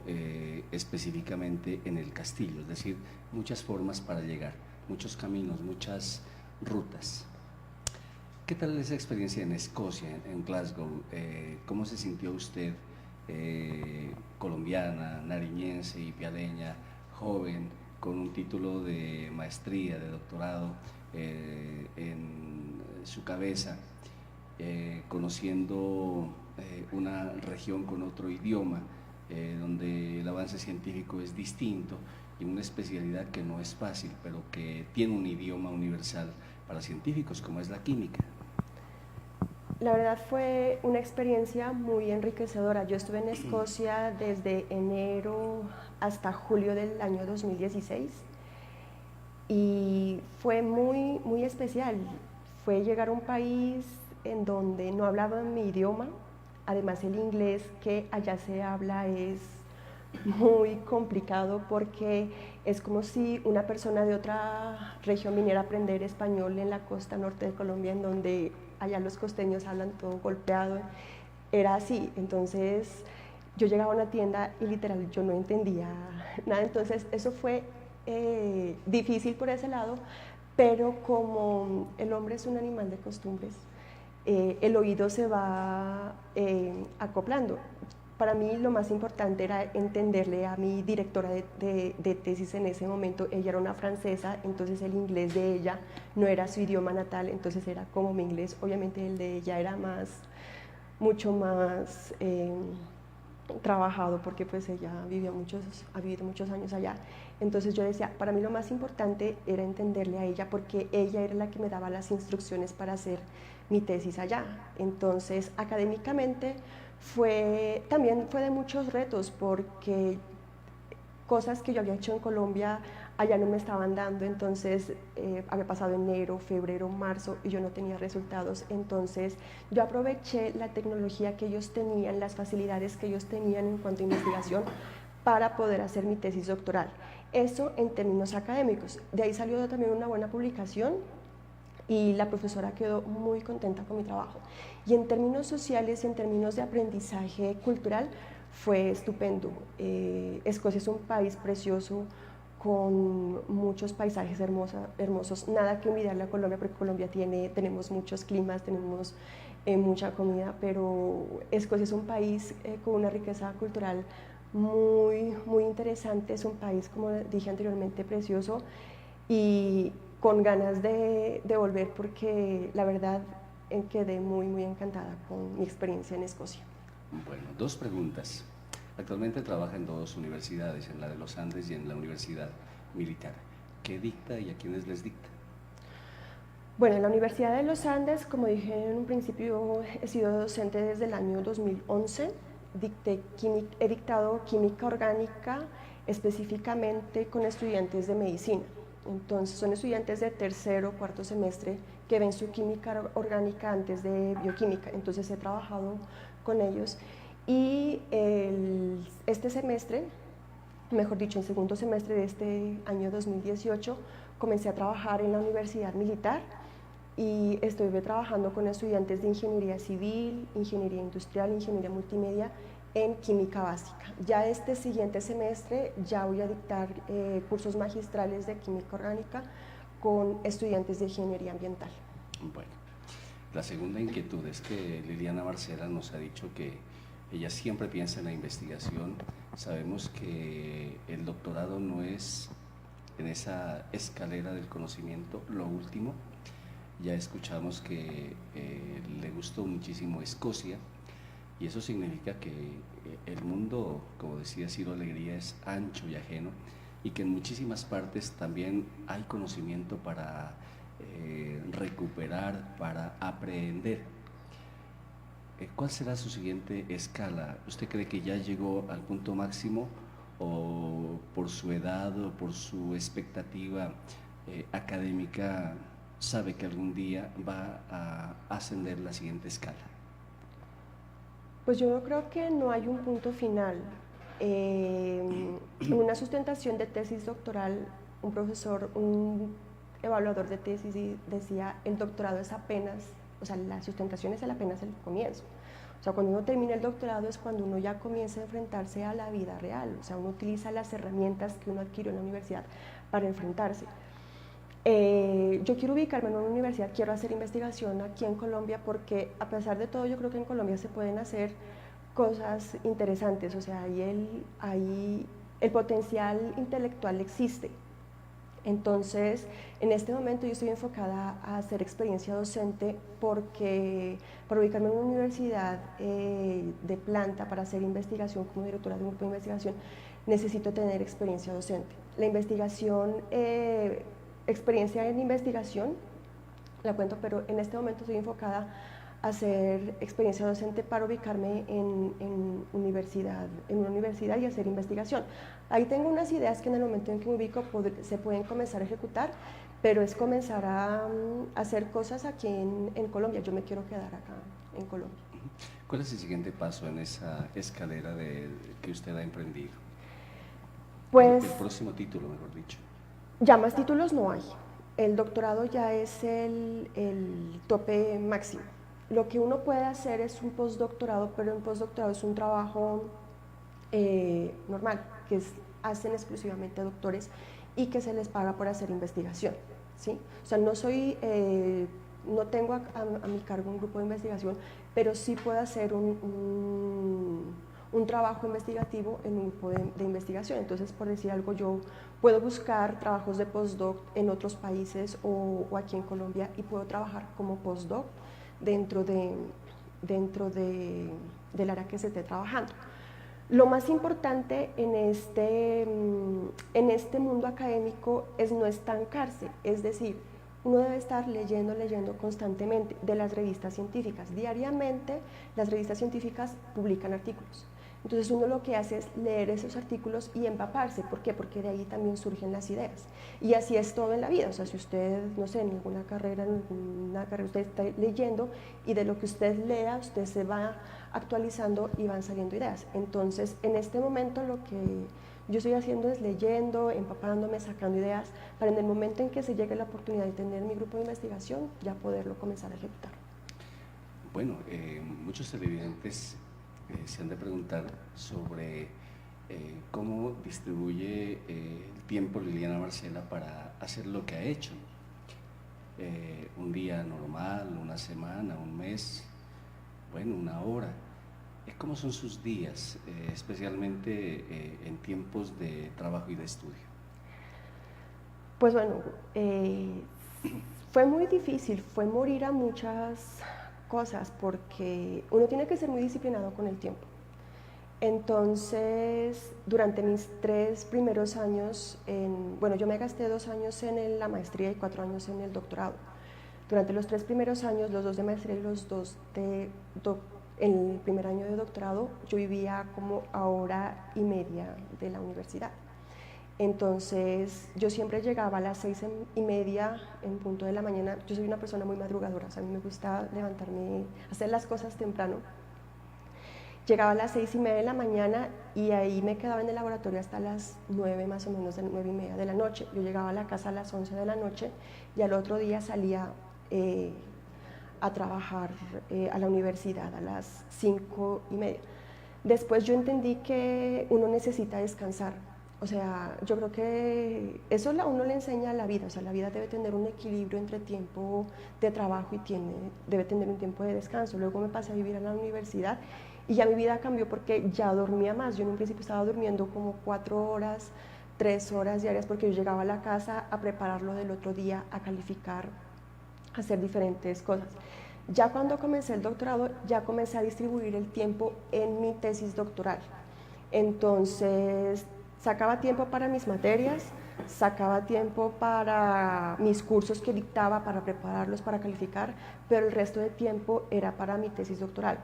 específicamente en el castillo, es decir, muchas formas para llegar, muchos caminos, muchas rutas. ¿Qué tal esa experiencia en Escocia, en Glasgow? ¿Cómo se sintió usted, colombiana, nariñense y piadeña, joven, con un título de maestría, de doctorado en su cabeza, conociendo una región con otro idioma, donde el avance científico es distinto y una especialidad que no es fácil, pero que tiene un idioma universal para científicos como es la química? La verdad fue una experiencia muy enriquecedora. Yo estuve en Escocia desde enero hasta julio del año 2016 y fue muy especial. Fue llegar a un país en donde no hablaban mi idioma, además el inglés que allá se habla es muy complicado porque es como si una persona de otra región viniera a aprender español en la costa norte de Colombia, en donde allá los costeños hablan todo golpeado. Era así. Entonces yo llegaba a una tienda y literal yo no entendía nada. Entonces eso fue difícil por ese lado, pero como el hombre es un animal de costumbres, el oído se va acoplando. Para mí lo más importante era entenderle a mi directora de tesis en ese momento. Ella era una francesa, entonces el inglés de ella no era su idioma natal, entonces era como mi inglés. Obviamente el de ella era mucho más trabajado porque pues ella ha vivido muchos años allá. Entonces yo decía, para mí lo más importante era entenderle a ella porque ella era la que me daba las instrucciones para hacer mi tesis allá. Entonces académicamente también fue de muchos retos porque cosas que yo había hecho en Colombia allá no me estaban dando. Entonces había pasado enero, febrero, marzo y yo no tenía resultados. Entonces yo aproveché la tecnología que ellos tenían, las facilidades que ellos tenían en cuanto a investigación para poder hacer mi tesis doctoral. Eso en términos académicos. De ahí salió también una buena publicación y la profesora quedó muy contenta con mi trabajo. Y en términos sociales y en términos de aprendizaje cultural fue estupendo. Escocia es un país precioso con muchos paisajes hermosos, nada que envidiarle a Colombia porque Colombia tenemos muchos climas, tenemos mucha comida, pero Escocia es un país con una riqueza cultural muy interesante. Es un país, como dije anteriormente, precioso y con ganas de volver porque la verdad quedé muy encantada con mi experiencia en Escocia. Bueno, dos preguntas. Actualmente trabaja en dos universidades, en la de los Andes y en la Universidad Militar. ¿Qué dicta y a quiénes les dicta? Bueno, en la Universidad de los Andes, como dije en un principio, he sido docente desde el año 2011. He dictado química orgánica específicamente con estudiantes de medicina. Entonces son estudiantes de tercero o cuarto semestre que ven su química orgánica antes de bioquímica, entonces he trabajado con ellos y este semestre, mejor dicho, en segundo semestre de este año 2018, comencé a trabajar en la Universidad Militar y estoy trabajando con estudiantes de ingeniería civil, ingeniería industrial, ingeniería multimedia en química básica. Ya este siguiente semestre ya voy a dictar cursos magistrales de química orgánica con estudiantes de ingeniería ambiental. Bueno, la segunda inquietud es que Liliana Marcela nos ha dicho que ella siempre piensa en la investigación. Sabemos que el doctorado no es en esa escalera del conocimiento lo último. Ya escuchamos que le gustó muchísimo Escocia y eso significa que el mundo, como decía Ciro Alegría, es ancho y ajeno y que en muchísimas partes también hay conocimiento para recuperar, para aprender. ¿Cuál será su siguiente escala? ¿Usted cree que ya llegó al punto máximo o por su edad o por su expectativa académica sabe que algún día va a ascender la siguiente escala? Pues yo creo que no hay un punto final. En una sustentación de tesis doctoral, un profesor, un evaluador de tesis decía, el doctorado es apenas, o sea, la sustentación es apenas el comienzo. O sea, cuando uno termina el doctorado es cuando uno ya comienza a enfrentarse a la vida real, o sea, uno utiliza las herramientas que uno adquirió en la universidad para enfrentarse. Yo quiero ubicarme en una universidad, quiero hacer investigación aquí en Colombia porque a pesar de todo yo creo que en Colombia se pueden hacer cosas interesantes, o sea, ahí el potencial intelectual existe. Entonces, en este momento yo estoy enfocada a hacer experiencia docente porque para ubicarme en una universidad de planta, para hacer investigación como directora de un grupo de investigación, necesito tener experiencia docente. La investigación, experiencia en investigación, la cuento, pero en este momento estoy enfocada a hacer experiencia docente para ubicarme en una universidad y hacer investigación. Ahí tengo unas ideas que en el momento en que me ubico se pueden comenzar a ejecutar, pero es comenzar a hacer cosas aquí en Colombia. Yo me quiero quedar acá en Colombia. ¿Cuál es el siguiente paso en esa escalera que usted ha emprendido? Pues, el próximo título, mejor dicho. Ya más títulos no hay. El doctorado ya es el tope máximo. Lo que uno puede hacer es un postdoctorado, pero un postdoctorado es un trabajo normal, que hacen exclusivamente doctores y que se les paga por hacer investigación, ¿sí? O sea, no tengo a mi cargo un grupo de investigación, pero sí puedo hacer un trabajo investigativo en un grupo de investigación. Entonces, por decir algo, yo puedo buscar trabajos de postdoc en otros países o aquí en Colombia y puedo trabajar como postdoc dentro del área que se esté trabajando. Lo más importante en este mundo académico es no estancarse, es decir, uno debe estar leyendo constantemente de las revistas científicas. Diariamente las revistas científicas publican artículos. Entonces uno lo que hace es leer esos artículos y empaparse. ¿Por qué? Porque de ahí también surgen las ideas. Y así es todo en la vida. O sea, si usted, no sé, en alguna carrera usted está leyendo y de lo que usted lea, usted se va actualizando y van saliendo ideas. Entonces, en este momento lo que yo estoy haciendo es leyendo, empapándome, sacando ideas, para en el momento en que se llegue la oportunidad de tener mi grupo de investigación, ya poderlo comenzar a ejecutar. Bueno, muchos televidentes se han de preguntar sobre cómo distribuye el tiempo Liliana Marcela para hacer lo que ha hecho. Un día normal, una semana, un mes, bueno, una hora. ¿Cómo son sus días, especialmente en tiempos de trabajo y de estudio? Pues bueno, fue muy difícil, fue morir a muchas cosas porque uno tiene que ser muy disciplinado con el tiempo. Entonces, durante mis 3 primeros años, bueno, yo me gasté 2 años en la maestría y 4 años en el doctorado. Durante los 3 primeros años, los 2 de maestría y los 2 en el primer año de doctorado, yo vivía como a hora y media de la universidad. Entonces yo siempre llegaba a las 6:30 en punto de la mañana. Yo soy una persona muy madrugadora, o sea, a mí me gusta levantarme, hacer las cosas temprano. Llegaba a las 6:30 de la mañana y ahí me quedaba en el laboratorio hasta las 9 más o menos, de 9:30 de la noche. Yo llegaba a la casa a las 11 de la noche y al otro día salía a trabajar a la universidad a las 5:30. Después yo entendí que uno necesita descansar. O sea, yo creo que eso a uno le enseña a la vida. O sea, la vida debe tener un equilibrio entre tiempo de trabajo y debe tener un tiempo de descanso. Luego me pasé a vivir en la universidad y ya mi vida cambió porque ya dormía más. Yo en un principio estaba durmiendo como 4 horas, 3 horas diarias, porque yo llegaba a la casa a prepararlo del otro día, a calificar, a hacer diferentes cosas. Ya cuando comencé el doctorado, ya comencé a distribuir el tiempo en mi tesis doctoral. Entonces, sacaba tiempo para mis materias, sacaba tiempo para mis cursos que dictaba, para prepararlos, para calificar, pero el resto de tiempo era para mi tesis doctoral.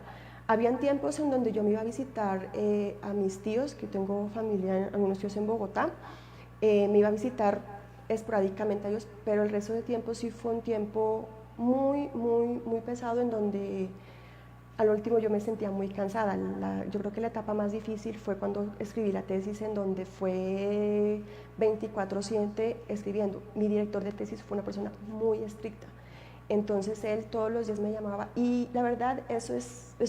Habían tiempos en donde yo me iba a visitar a mis tíos, que tengo familia, algunos tíos en Bogotá, me iba a visitar esporádicamente a ellos, pero el resto de tiempo sí fue un tiempo muy, muy, muy pesado, en donde al último yo me sentía muy cansada. Yo creo que la etapa más difícil fue cuando escribí la tesis, en donde fue 24/7 escribiendo. Mi director de tesis fue una persona muy estricta. Entonces él todos los días me llamaba y la verdad eso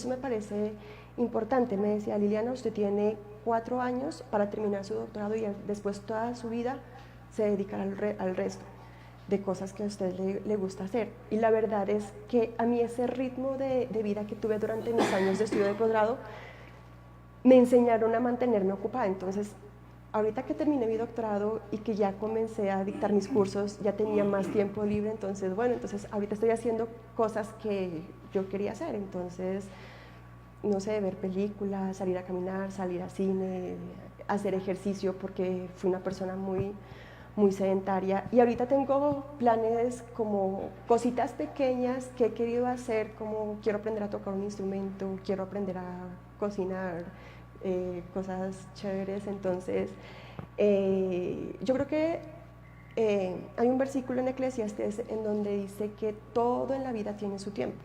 me parece importante. Me decía: Liliana, usted tiene 4 años para terminar su doctorado y después toda su vida se dedicará al resto de cosas que a usted le gusta hacer. Y la verdad es que a mí ese ritmo de vida que tuve durante mis años de estudio de posgrado me enseñaron a mantenerme ocupada. Entonces, ahorita que terminé mi doctorado y que ya comencé a dictar mis cursos, ya tenía más tiempo libre. Entonces, bueno, ahorita estoy haciendo cosas que yo quería hacer. Entonces, no sé, ver películas, salir a caminar, salir a cine, hacer ejercicio, porque fui una persona muy sedentaria, y ahorita tengo planes como cositas pequeñas que he querido hacer, como quiero aprender a tocar un instrumento, quiero aprender a cocinar, cosas chéveres. Entonces yo creo que hay un versículo en Eclesiastes en donde dice que todo en la vida tiene su tiempo.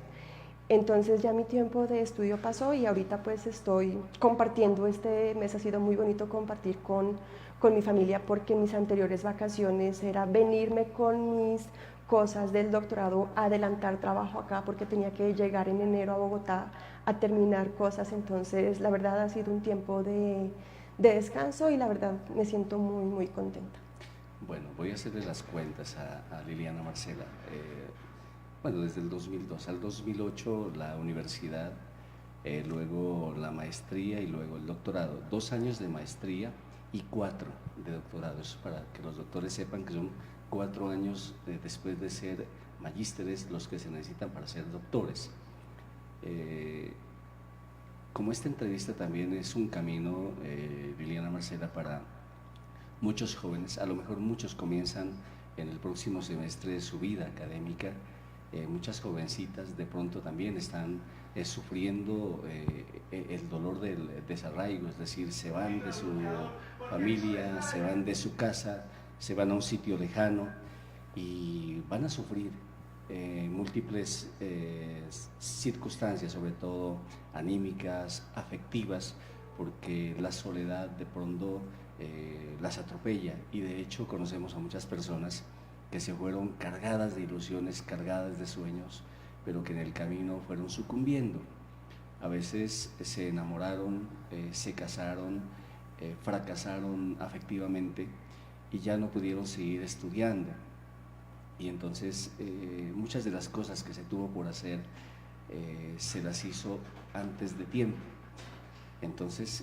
Entonces ya mi tiempo de estudio pasó y ahorita pues estoy compartiendo. Este mes ha sido muy bonito compartir con mi familia, porque mis anteriores vacaciones era venirme con mis cosas del doctorado, adelantar trabajo acá porque tenía que llegar en enero a Bogotá a terminar cosas. Entonces la verdad ha sido un tiempo de descanso y la verdad me siento muy, muy contenta. Bueno, voy a hacerle las cuentas a Liliana Marcela. Bueno, desde el 2002 al 2008 la universidad, luego la maestría y luego el doctorado. 2 años de maestría y 4 de doctorado. Eso para que los doctores sepan que son 4 años después de ser magísteres los que se necesitan para ser doctores. Como esta entrevista también es un camino, Liliana Marcela, para muchos jóvenes, a lo mejor muchos comienzan en el próximo semestre de su vida académica. Muchas jovencitas de pronto también están sufriendo el dolor del desarraigo, es decir, se van de su familia, se van de su casa, se van a un sitio lejano y van a sufrir múltiples circunstancias, sobre todo anímicas, afectivas, porque la soledad de pronto las atropella. Y de hecho conocemos a muchas personas que se fueron cargadas de ilusiones, cargadas de sueños, pero que en el camino fueron sucumbiendo. A veces se enamoraron, se casaron, fracasaron afectivamente y ya no pudieron seguir estudiando. Y entonces muchas de las cosas que se tuvo por hacer se las hizo antes de tiempo. Entonces,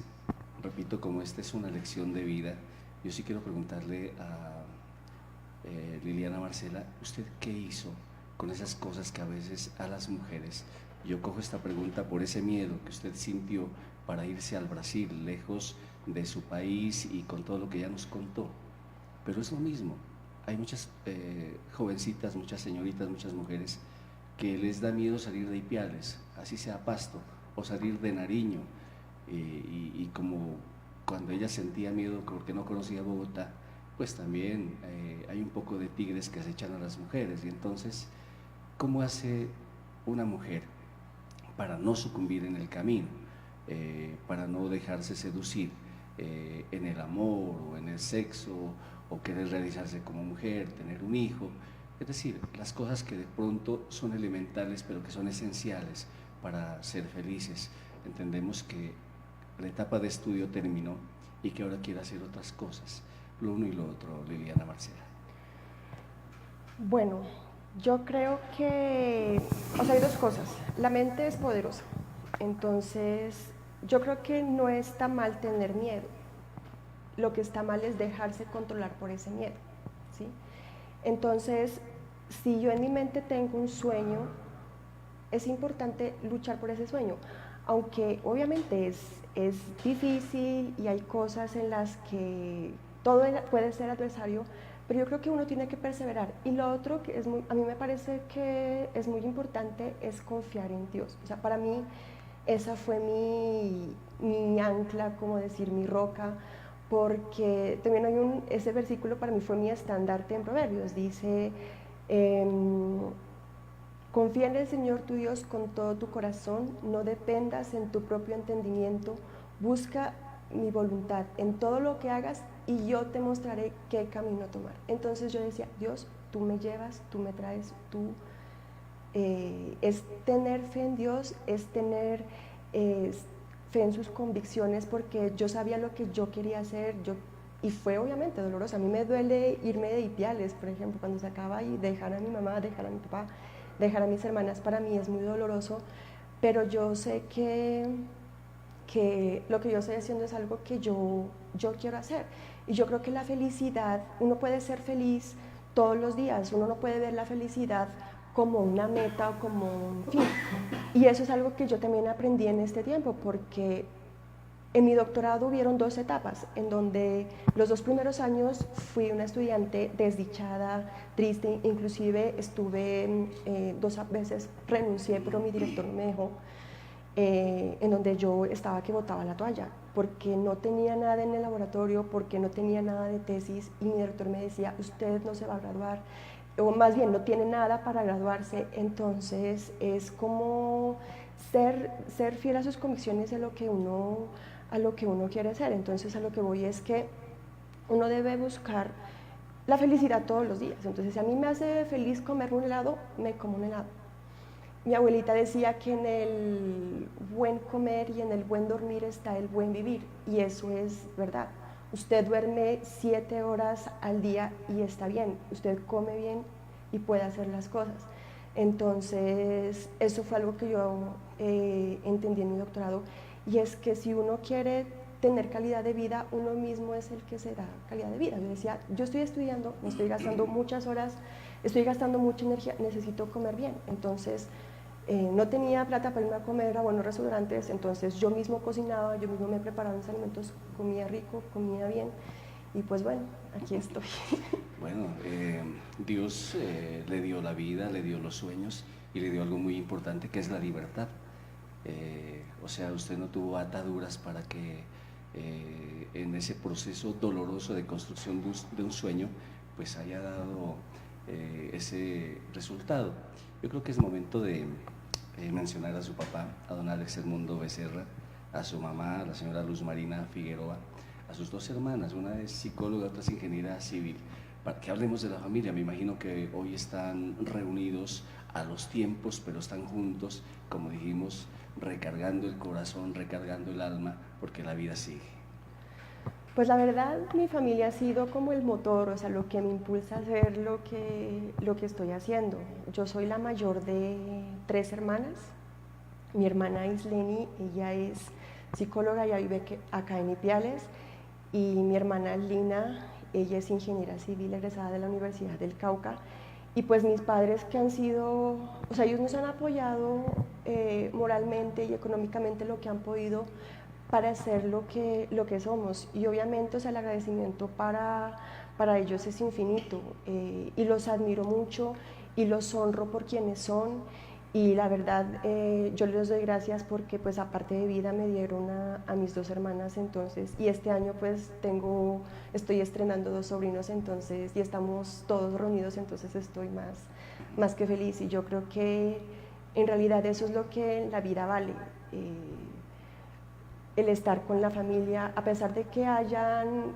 repito, como esta es una lección de vida, yo sí quiero preguntarle a Liliana Marcela, ¿usted qué hizo con esas cosas que a veces a las mujeres, yo cojo esta pregunta por ese miedo que usted sintió para irse al Brasil, lejos de su país y con todo lo que ya nos contó? Pero es lo mismo, hay muchas jovencitas, muchas señoritas, muchas mujeres que les da miedo salir de Ipiales, así sea Pasto, o salir de Nariño, y como cuando ella sentía miedo porque no conocía Bogotá, pues también hay un poco de tigres que se echan a las mujeres. Y entonces, ¿cómo hace una mujer para no sucumbir en el camino, para no dejarse seducir en el amor o en el sexo, o querer realizarse como mujer, tener un hijo? Es decir, las cosas que de pronto son elementales, pero que son esenciales para ser felices. Entendemos que la etapa de estudio terminó y que ahora quiere hacer otras cosas, lo uno y lo otro, Liliana Marcela. Bueno, yo creo que, o sea, hay dos cosas. La mente es poderosa, entonces yo creo que no está mal tener miedo. Lo que está mal es dejarse controlar por ese miedo, ¿sí? Entonces, si yo en mi mente tengo un sueño, es importante luchar por ese sueño, aunque obviamente es difícil y hay cosas en las que todo puede ser adversario, pero yo creo que uno tiene que perseverar. Y lo otro que a mí me parece que es muy importante es confiar en Dios. O sea, para mí esa fue mi ancla, como decir, mi roca, porque también hay ese versículo para mí fue mi estandarte en Proverbios, dice, confía en el Señor tu Dios con todo tu corazón, no dependas en tu propio entendimiento, busca mi voluntad en todo lo que hagas y yo te mostraré qué camino tomar. Entonces yo decía, Dios, tú me llevas, tú me traes, es tener fe en Dios, es tener fe en sus convicciones, porque yo sabía lo que yo quería hacer, y fue obviamente doloroso. A mí me duele irme de Ipiales, por ejemplo, cuando se acaba y dejar a mi mamá, dejar a mi papá, dejar a mis hermanas, para mí es muy doloroso, pero yo sé que lo que yo estoy haciendo es algo que yo quiero hacer. Y yo creo que la felicidad, uno puede ser feliz todos los días, uno no puede ver la felicidad como una meta o como un fin. Y eso es algo que yo también aprendí en este tiempo, porque en mi doctorado hubieron 2 etapas, en donde los 2 primeros años fui una estudiante desdichada, triste, inclusive estuve 2 veces, renuncié, pero mi director no me dejó, en donde yo estaba que botaba la toalla, porque no tenía nada en el laboratorio, porque no tenía nada de tesis, y mi director me decía, usted no se va a graduar, o más bien no tiene nada para graduarse. Entonces es como ser fiel a sus convicciones, a lo que uno quiere hacer. Entonces a lo que voy es que uno debe buscar la felicidad todos los días. Entonces si a mí me hace feliz comer un helado, me como un helado. Mi abuelita decía que en el buen comer y en el buen dormir está el buen vivir, y eso es verdad. Usted duerme 7 horas al día y está bien, usted come bien y puede hacer las cosas. Entonces, eso fue algo que yo entendí en mi doctorado, y es que si uno quiere tener calidad de vida, uno mismo es el que se da calidad de vida. Yo decía, yo estoy estudiando, me estoy gastando muchas horas, estoy gastando mucha energía, necesito comer bien. Entonces, no tenía plata para irme a comer a buenos restaurantes, entonces yo mismo cocinaba, yo mismo me preparaba mis alimentos, comía rico, comía bien, y pues bueno, aquí estoy. Bueno, Dios le dio la vida, le dio los sueños y le dio algo muy importante, que es la libertad. O sea, usted no tuvo ataduras para que en ese proceso doloroso de construcción de un sueño, pues haya dado ese resultado. Yo creo que es momento de mencionar a su papá, a don Alex Edmundo Becerra, a su mamá, la señora Luz Marina Figueroa, a sus 2 hermanas, una es psicóloga, otra es ingeniera civil, para que hablemos de la familia. Me imagino que hoy están reunidos a los tiempos, pero están juntos, como dijimos, recargando el corazón, recargando el alma, porque la vida sigue. Pues la verdad, mi familia ha sido como el motor, o sea, lo que me impulsa a hacer lo que estoy haciendo. Yo soy la mayor de 3 hermanas. Mi hermana Isleni, ella es psicóloga, ya vive acá en Ipiales, y mi hermana Lina, ella es ingeniera civil egresada de la Universidad del Cauca. Y pues mis padres, que han sido, o sea, ellos nos han apoyado moralmente y económicamente lo que han podido para hacer lo que somos, y obviamente, o sea, el agradecimiento para ellos es infinito, y los admiro mucho y los honro por quienes son, Y la verdad, yo les doy gracias porque pues aparte de vida me dieron a mis dos hermanas, entonces, y este año pues estoy estrenando dos sobrinos, entonces, y estamos todos reunidos, entonces estoy más que feliz, y yo creo que en realidad eso es lo que la vida vale. El estar con la familia, a pesar de que hayan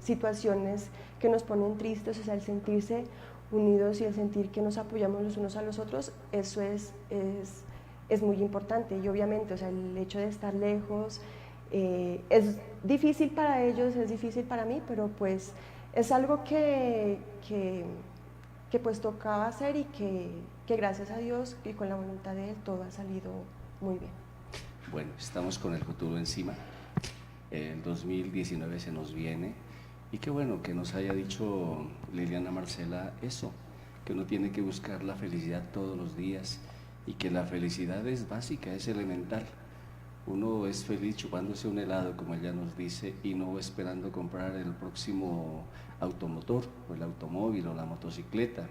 situaciones que nos ponen tristes, o sea, el sentirse unidos y el sentir que nos apoyamos los unos a los otros, eso es muy importante. Y obviamente, o sea, el hecho de estar lejos es difícil para ellos, es difícil para mí, pero pues es algo que pues tocaba hacer y que gracias a Dios y con la voluntad de Él todo ha salido muy bien. Bueno, estamos con el futuro encima. El 2019 se nos viene y qué bueno que nos haya dicho Liliana Marcela eso, que uno tiene que buscar la felicidad todos los días y que la felicidad es básica, es elemental. Uno es feliz chupándose un helado, como ella nos dice, y no esperando comprar el próximo automotor, o el automóvil, o la motocicleta,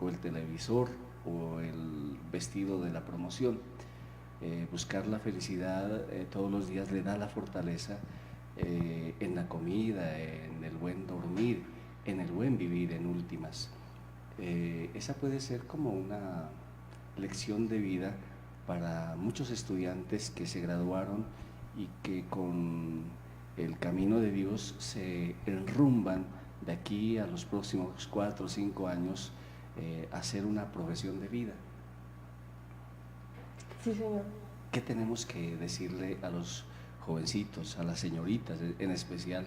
o el televisor, o el vestido de la promoción. Buscar la felicidad todos los días le da la fortaleza en la comida, en el buen dormir, en el buen vivir en últimas. Esa puede ser como una lección de vida para muchos estudiantes que se graduaron y que con el camino de Dios se enrumban de aquí a los próximos 4 o 5 años a hacer una profesión de vida. Sí, señor. ¿Qué tenemos que decirle a los jovencitos, a las señoritas en especial,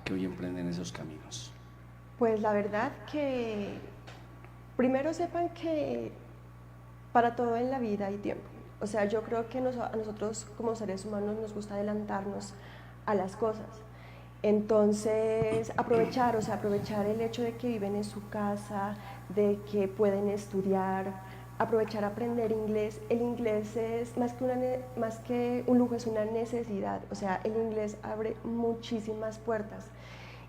que hoy emprenden esos caminos? Pues la verdad que primero sepan que para todo en la vida hay tiempo. O sea, yo creo que a nosotros como seres humanos nos gusta adelantarnos a las cosas. Entonces, aprovechar, o sea, aprovechar el hecho de que viven en su casa, de que pueden estudiar, aprovechar aprender inglés. El inglés es más que un lujo, es una necesidad. O sea, el inglés abre muchísimas puertas.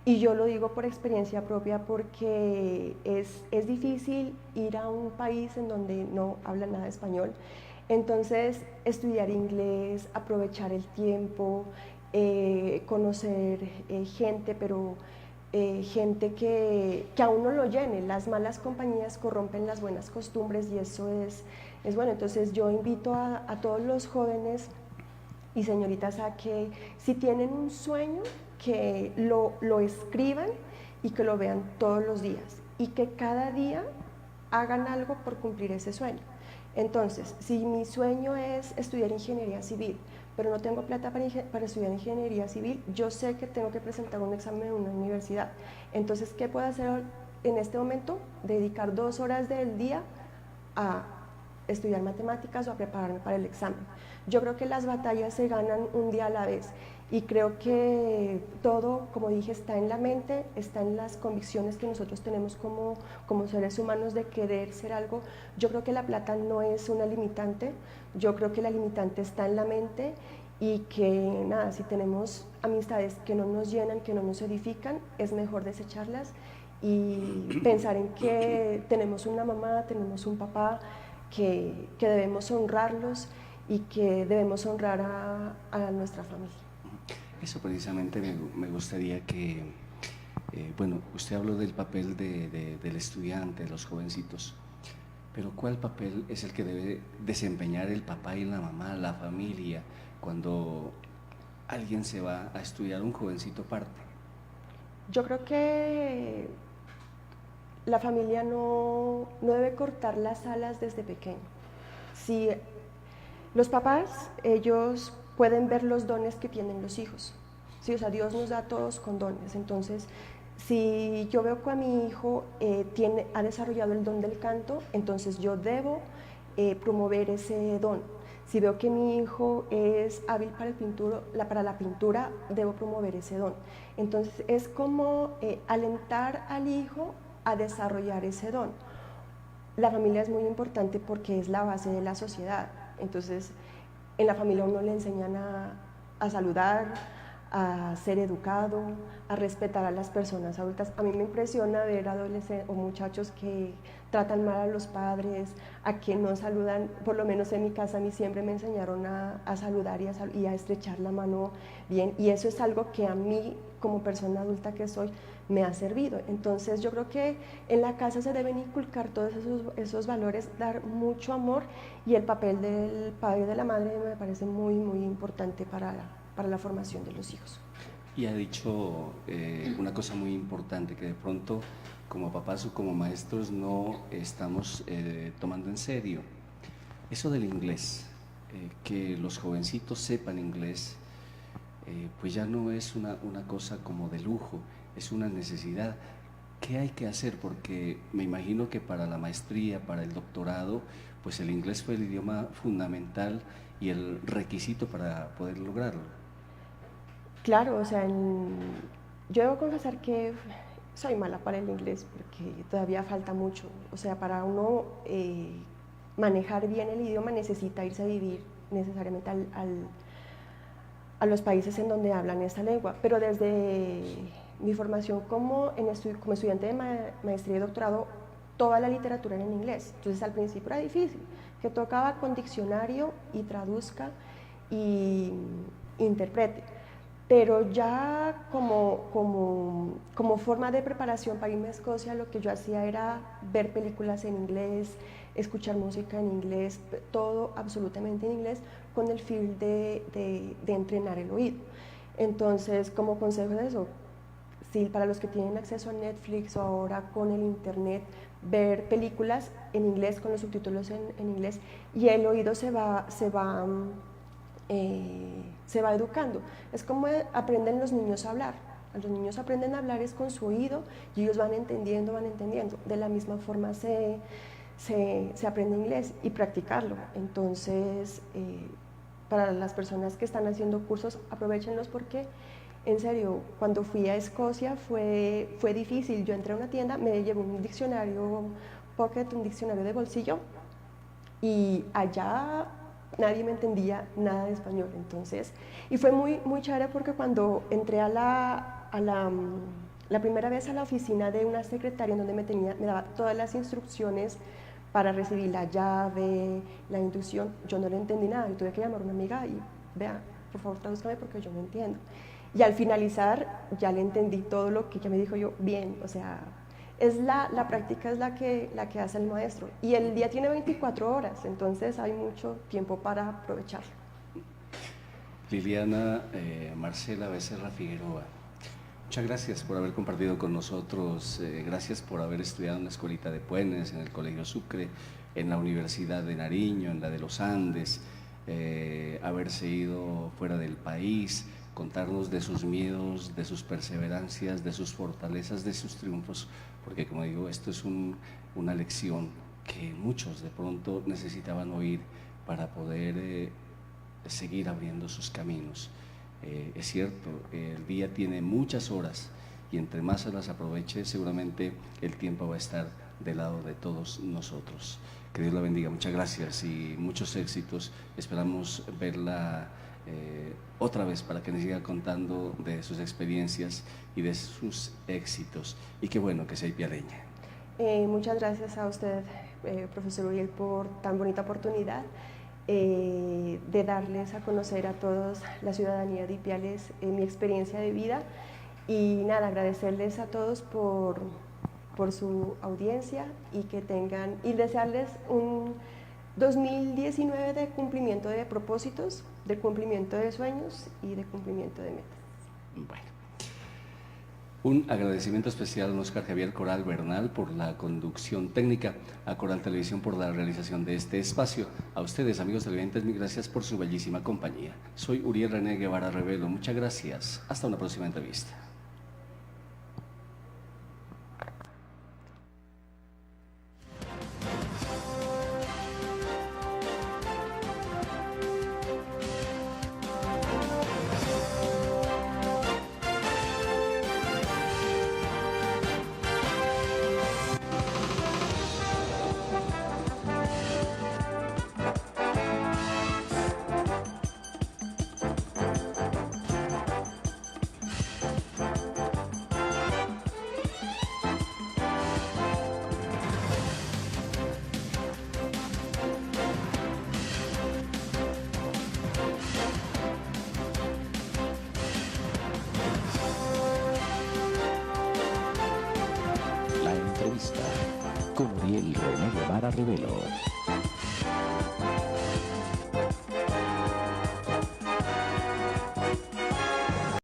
Y yo lo digo por experiencia propia porque es difícil ir a un país en donde no hablan nada de español. Entonces, estudiar inglés, aprovechar el tiempo, conocer gente, pero gente que a uno lo llene. Las malas compañías corrompen las buenas costumbres y eso es bueno. Entonces, yo invito a todos los jóvenes y señoritas a que si tienen un sueño, que lo escriban y que lo vean todos los días y que cada día hagan algo por cumplir ese sueño. Entonces, si mi sueño es estudiar ingeniería civil, pero no tengo plata para estudiar ingeniería civil, yo sé que tengo que presentar un examen en una universidad. Entonces, ¿qué puedo hacer en este momento? Dedicar 2 horas del día a estudiar matemáticas o a prepararme para el examen. Yo creo que las batallas se ganan un día a la vez y creo que todo, como dije, está en la mente, está en las convicciones que nosotros tenemos como seres humanos de querer ser algo. Yo creo que la plata no es una limitante, yo creo que la limitante está en la mente y que nada, si tenemos amistades que no nos llenan, que no nos edifican, es mejor desecharlas y pensar en que tenemos una mamá, tenemos un papá, que debemos honrarlos y que debemos honrar a nuestra familia. Eso precisamente me gustaría que, bueno, usted habló del papel del estudiante, de los jovencitos, pero ¿cuál papel es el que debe desempeñar el papá y la mamá, la familia, cuando alguien se va a estudiar, un jovencito parte? Yo creo que la familia no debe cortar las alas desde pequeño. Si los papás, ellos pueden ver los dones que tienen los hijos. Sí, o sea, Dios nos da a todos con dones. Entonces, si yo veo que a mi hijo ha desarrollado el don del canto, entonces yo debo promover ese don. Si veo que mi hijo es hábil para la pintura, debo promover ese don. Entonces, es como alentar al hijo a desarrollar ese don. La familia es muy importante porque es la base de la sociedad. Entonces, en la familia uno le enseñan a saludar, a ser educado, a respetar a las personas adultas. A mí me impresiona ver adolescentes o muchachos que tratan mal a los padres, a que no saludan. Por lo menos en mi casa a mí siempre me enseñaron a saludar y a estrechar la mano bien, y eso es algo que a mí, como persona adulta que soy, me ha servido. Entonces yo creo que en la casa se deben inculcar todos esos valores, dar mucho amor, y el papel del padre y de la madre me parece muy, muy importante para la formación de los hijos. Y ha dicho una cosa muy importante, que de pronto como papás o como maestros no estamos tomando en serio. Eso del inglés, que los jovencitos sepan inglés, pues ya no es una cosa como de lujo, es una necesidad. ¿Qué hay que hacer? Porque me imagino que para la maestría, para el doctorado, pues el inglés fue el idioma fundamental y el requisito para poder lograrlo. Claro, o sea, yo debo confesar que soy mala para el inglés porque todavía falta mucho. O sea, para uno manejar bien el idioma necesita irse a vivir necesariamente a los países en donde hablan esta lengua. Pero desde mi formación como estudiante de maestría y doctorado, toda la literatura era en inglés. Entonces al principio era difícil, que tocaba con diccionario y traduzca y interprete. Pero ya como forma de preparación para irme a Escocia, lo que yo hacía era ver películas en inglés, escuchar música en inglés, todo absolutamente en inglés, con el fin de entrenar el oído. Entonces, como consejo de eso, sí, para los que tienen acceso a Netflix o ahora con el internet, ver películas en inglés con los subtítulos en inglés, y el oído se va educando. Es como aprenden los niños a hablar. Los niños aprenden a hablar es con su oído y ellos van entendiendo. De la misma forma se aprende inglés y practicarlo. Entonces, para las personas que están haciendo cursos, aprovechenlos porque, en serio, cuando fui a Escocia fue difícil. Yo entré a una tienda, me llevé un diccionario pocket, un diccionario de bolsillo, y allá nadie me entendía nada de español. Entonces, y fue muy, muy chévere porque cuando entré la primera vez a la oficina de una secretaria en donde me daba todas las instrucciones para recibir la llave, la inducción, yo no le entendí nada y tuve que llamar a una amiga y vea, por favor tradúzcame porque yo no entiendo. Y al finalizar ya le entendí todo lo que ella me dijo, yo bien, o sea, la práctica es la que hace el maestro, y el día tiene 24 horas, entonces hay mucho tiempo para aprovecharlo. Liliana Marcela Becerra Figueroa, muchas gracias por haber compartido con nosotros, gracias por haber estudiado en la Escuelita de Puenes, en el Colegio Sucre, en la Universidad de Nariño, en la de los Andes, haberse ido fuera del país, contarnos de sus miedos, de sus perseverancias, de sus fortalezas, de sus triunfos, porque como digo, esto es una lección que muchos de pronto necesitaban oír para poder seguir abriendo sus caminos. Es cierto, el día tiene muchas horas y entre más se las aproveche, seguramente el tiempo va a estar del lado de todos nosotros. Que Dios la bendiga, muchas gracias y muchos éxitos. Esperamos verla otra vez para que nos siga contando de sus experiencias y de sus éxitos. Y qué bueno que sea ipialeña. Muchas gracias a usted, profesor Uriel, por tan bonita oportunidad de darles a conocer a todos la ciudadanía de Ipiales, mi experiencia de vida, y nada, agradecerles a todos por su audiencia y desearles un 2019 de cumplimiento de propósitos, de cumplimiento de sueños y de cumplimiento de metas. Bueno, un agradecimiento especial a Óscar Javier Coral Bernal por la conducción técnica, a Coral Televisión por la realización de este espacio. A ustedes, amigos televidentes, mil gracias por su bellísima compañía. Soy Uriel René Guevara Revelo, muchas gracias. Hasta una próxima entrevista. Tamara Rivelo.